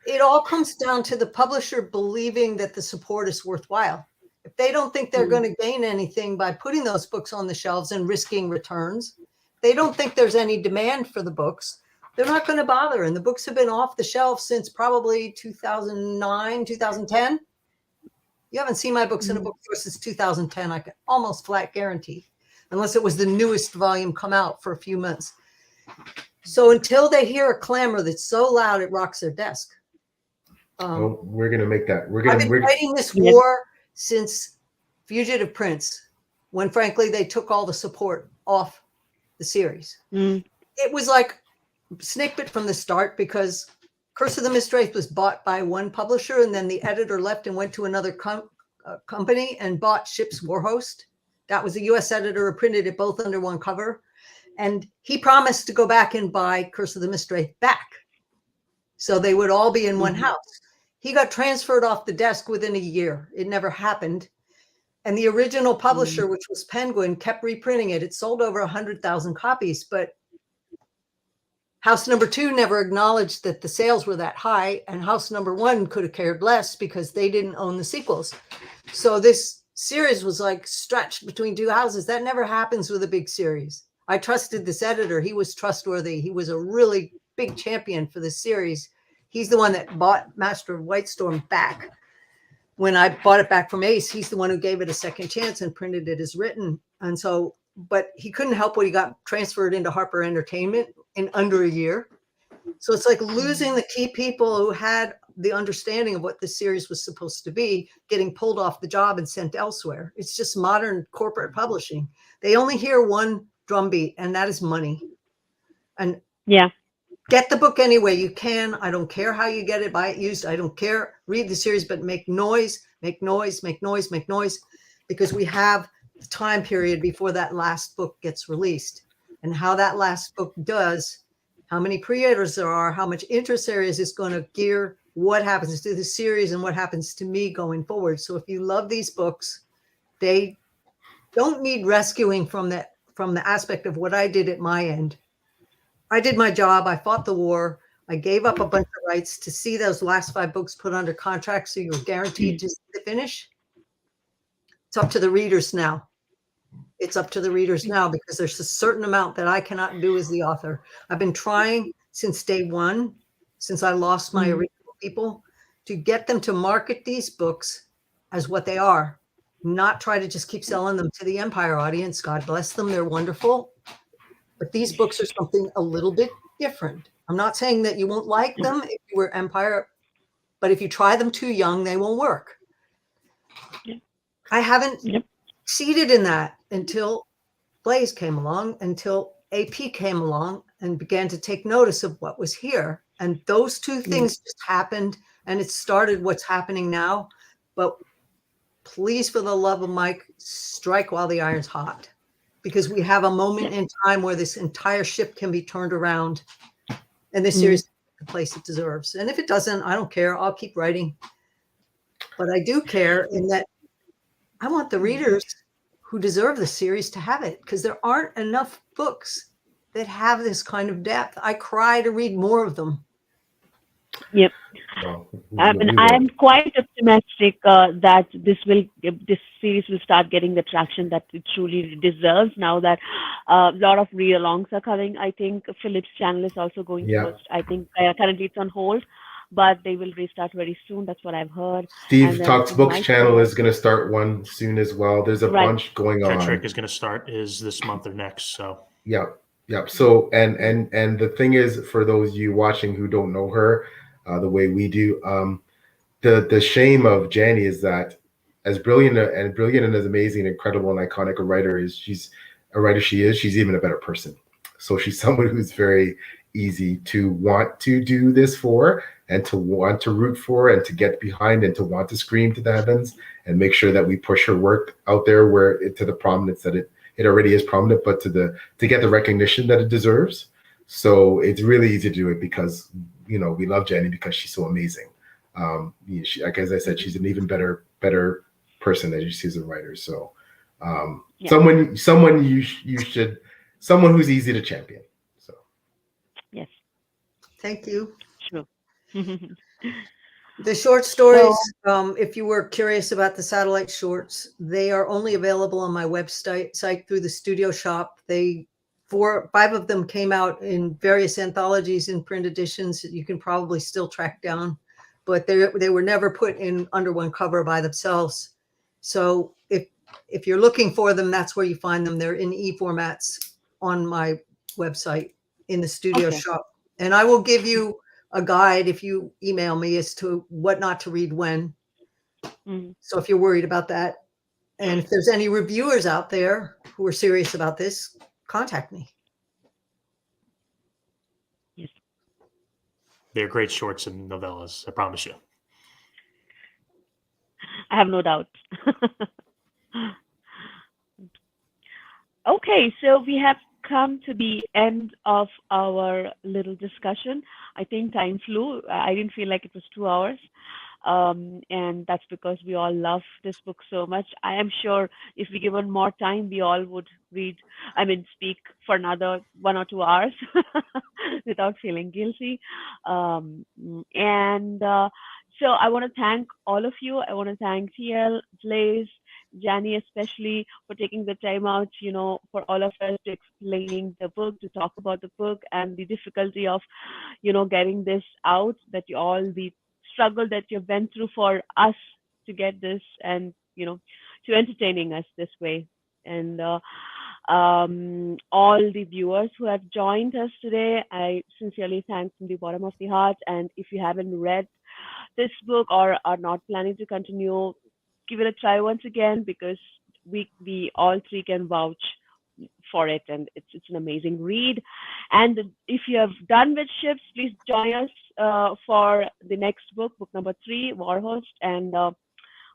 It all comes down to the publisher believing that the support is worthwhile. If they don't think they're going to gain anything by putting those books on the shelves and risking returns, they don't think there's any demand for the books, they're not going to bother. And the books have been off the shelf since probably 2009, 2010. You haven't seen my books in a bookstore since 2010. I can almost flat guarantee, unless it was the newest volume come out for a few months. So until they hear a clamor that's so loud it rocks their desk. Well, we're gonna make that. I've been fighting this war since Fugitive Prince, when frankly they took all the support off the series. It was like snake bit from the start, because Curse of the Mistwraith was bought by one publisher, and then the editor left and went to another company and bought Ship's Warhost. That was a U.S. editor who printed it both under one cover. And he promised to go back and buy Curse of the Mistwraith back, so they would all be in one house. He got transferred off the desk within a year. It never happened. And the original publisher, which was Penguin, kept reprinting it. It sold over 100,000 copies, but House number 2 never acknowledged that the sales were that high, and House number 1 could have cared less because they didn't own the sequels. So this series was like stretched between two houses. That never happens with a big series. I trusted this editor. He was trustworthy. He was a really big champion for this series. He's the one that bought Master of Whitestorm back. When I bought it back from Ace, he's the one who gave it a second chance and printed it as written. And so, but he couldn't help what he got transferred into Harper Entertainment in under a year. So it's like losing the key people who had the understanding of what this series was supposed to be, getting pulled off the job and sent elsewhere. It's just modern corporate publishing. They only hear one drumbeat, and that is money. And get the book any way you can. I don't care how you get it, buy it used. I don't care. Read the series, but make noise, make noise, make noise, make noise, because we have the time period before that last book gets released. And how that last book does, how many pre-orders there are, how much interest there is going to gear what happens to the series and what happens to me going forward. So if you love these books, they don't need rescuing from the aspect of what I did at my end. I did my job. I fought the war. I gave up a bunch of rights to see those last 5 books put under contract, so you're guaranteed to see the finish. It's up to the readers now. It's up to the readers now, because there's a certain amount that I cannot do as the author. I've been trying since day one, since I lost my original people, to get them to market these books as what they are, not try to just keep selling them to the Empire audience. God bless them. They're wonderful. But these books are something a little bit different. I'm not saying that you won't like them if you were Empire, but if you try them too young, they won't work. I haven't succeeded in that until Blaise came along, until AP came along and began to take notice of what was here. And those two things just happened, and it started what's happening now. But please, for the love of Mike, strike while the iron's hot, because we have a moment in time where this entire ship can be turned around, and this series is the place it deserves. And if it doesn't, I don't care. I'll keep writing. But I do care in that I want the readers who deserve the series to have it, because there aren't enough books that have this kind of depth. I cry to read more of them. Yep. I mean, I am quite optimistic that this series will start getting the traction that it truly deserves now that a lot of read-alongs are coming. I think Philip's channel is also going first. I think currently it's on hold, but they will restart very soon. That's what I've heard. Steve Talks Books channel is going to start one soon as well. There's a bunch going on. Trick is going to start this month or next. So Yep. So and the thing is, for those of you watching who don't know her the way we do, the shame of Janny is that as brilliant and as amazing, incredible, and iconic a writer is, she's even a better person. So she's someone who's very easy to want to do this for, and to want to root for, and to get behind, and to want to scream to the heavens and make sure that we push her work out there to the prominence that it already is prominent, but to get the recognition that it deserves. So it's really easy to do it because, we love Janny because she's so amazing. Like as I said, she's an even better person as you see as a writer. So someone who's easy to champion. So yes, thank you. Sure. The short stories, if you were curious about the satellite shorts, they are only available on my website through the studio shop. They 5 of them came out in various anthologies and print editions that you can probably still track down, but they were never put in under one cover by themselves. So if you're looking for them, that's where you find them. They're in e-formats on my website in the studio Okay. shop. And I will give you a guide if you email me as to what not to read when. Mhm. So if you're worried about that, and if there's any reviewers out there who are serious about this, contact me. Yes. They're great shorts and novellas, I promise you. I have no doubt. Okay, so we have come to the end of our little discussion. I think time flew. I didn't feel like it was 2 hours. And that's because we all love this book so much. I am sure if we given more time, we all would speak for another 1 or 2 hours without feeling guilty. So I want to thank all of you. I want to thank TL, Blaise, Janny, especially for taking the time out, for all of us to explaining the book, to talk about the book and the difficulty of, getting this out, that you all the struggle that you've been through for us to get this and, to entertaining us this way. And all the viewers who have joined us today, I sincerely thank from the bottom of the heart. And if you haven't read this book or are not planning to continue, give it a try once again, because we all three can vouch for it, and it's an amazing read. And if you have done with ships, please join us for the next book, book number 3, Warhost, and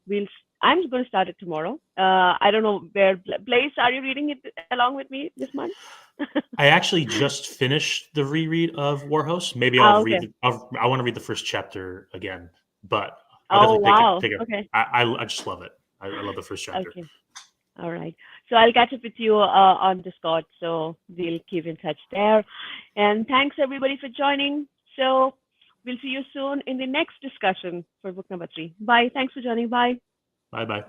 we'll. I'm going to start it tomorrow. I don't know where Blaise, are you reading it along with me this month? I actually just finished the reread of Warhost. Maybe Ah, I'll okay. read. I want to read the first chapter again, but I'll Oh, definitely wow. pick it. Okay. I just love it. I love the first chapter. Okay. All right. So I'll catch up with you on Discord. So we'll keep in touch there. And thanks everybody for joining. So we'll see you soon in the next discussion for book number 3. Bye. Thanks for joining. Bye. Bye bye.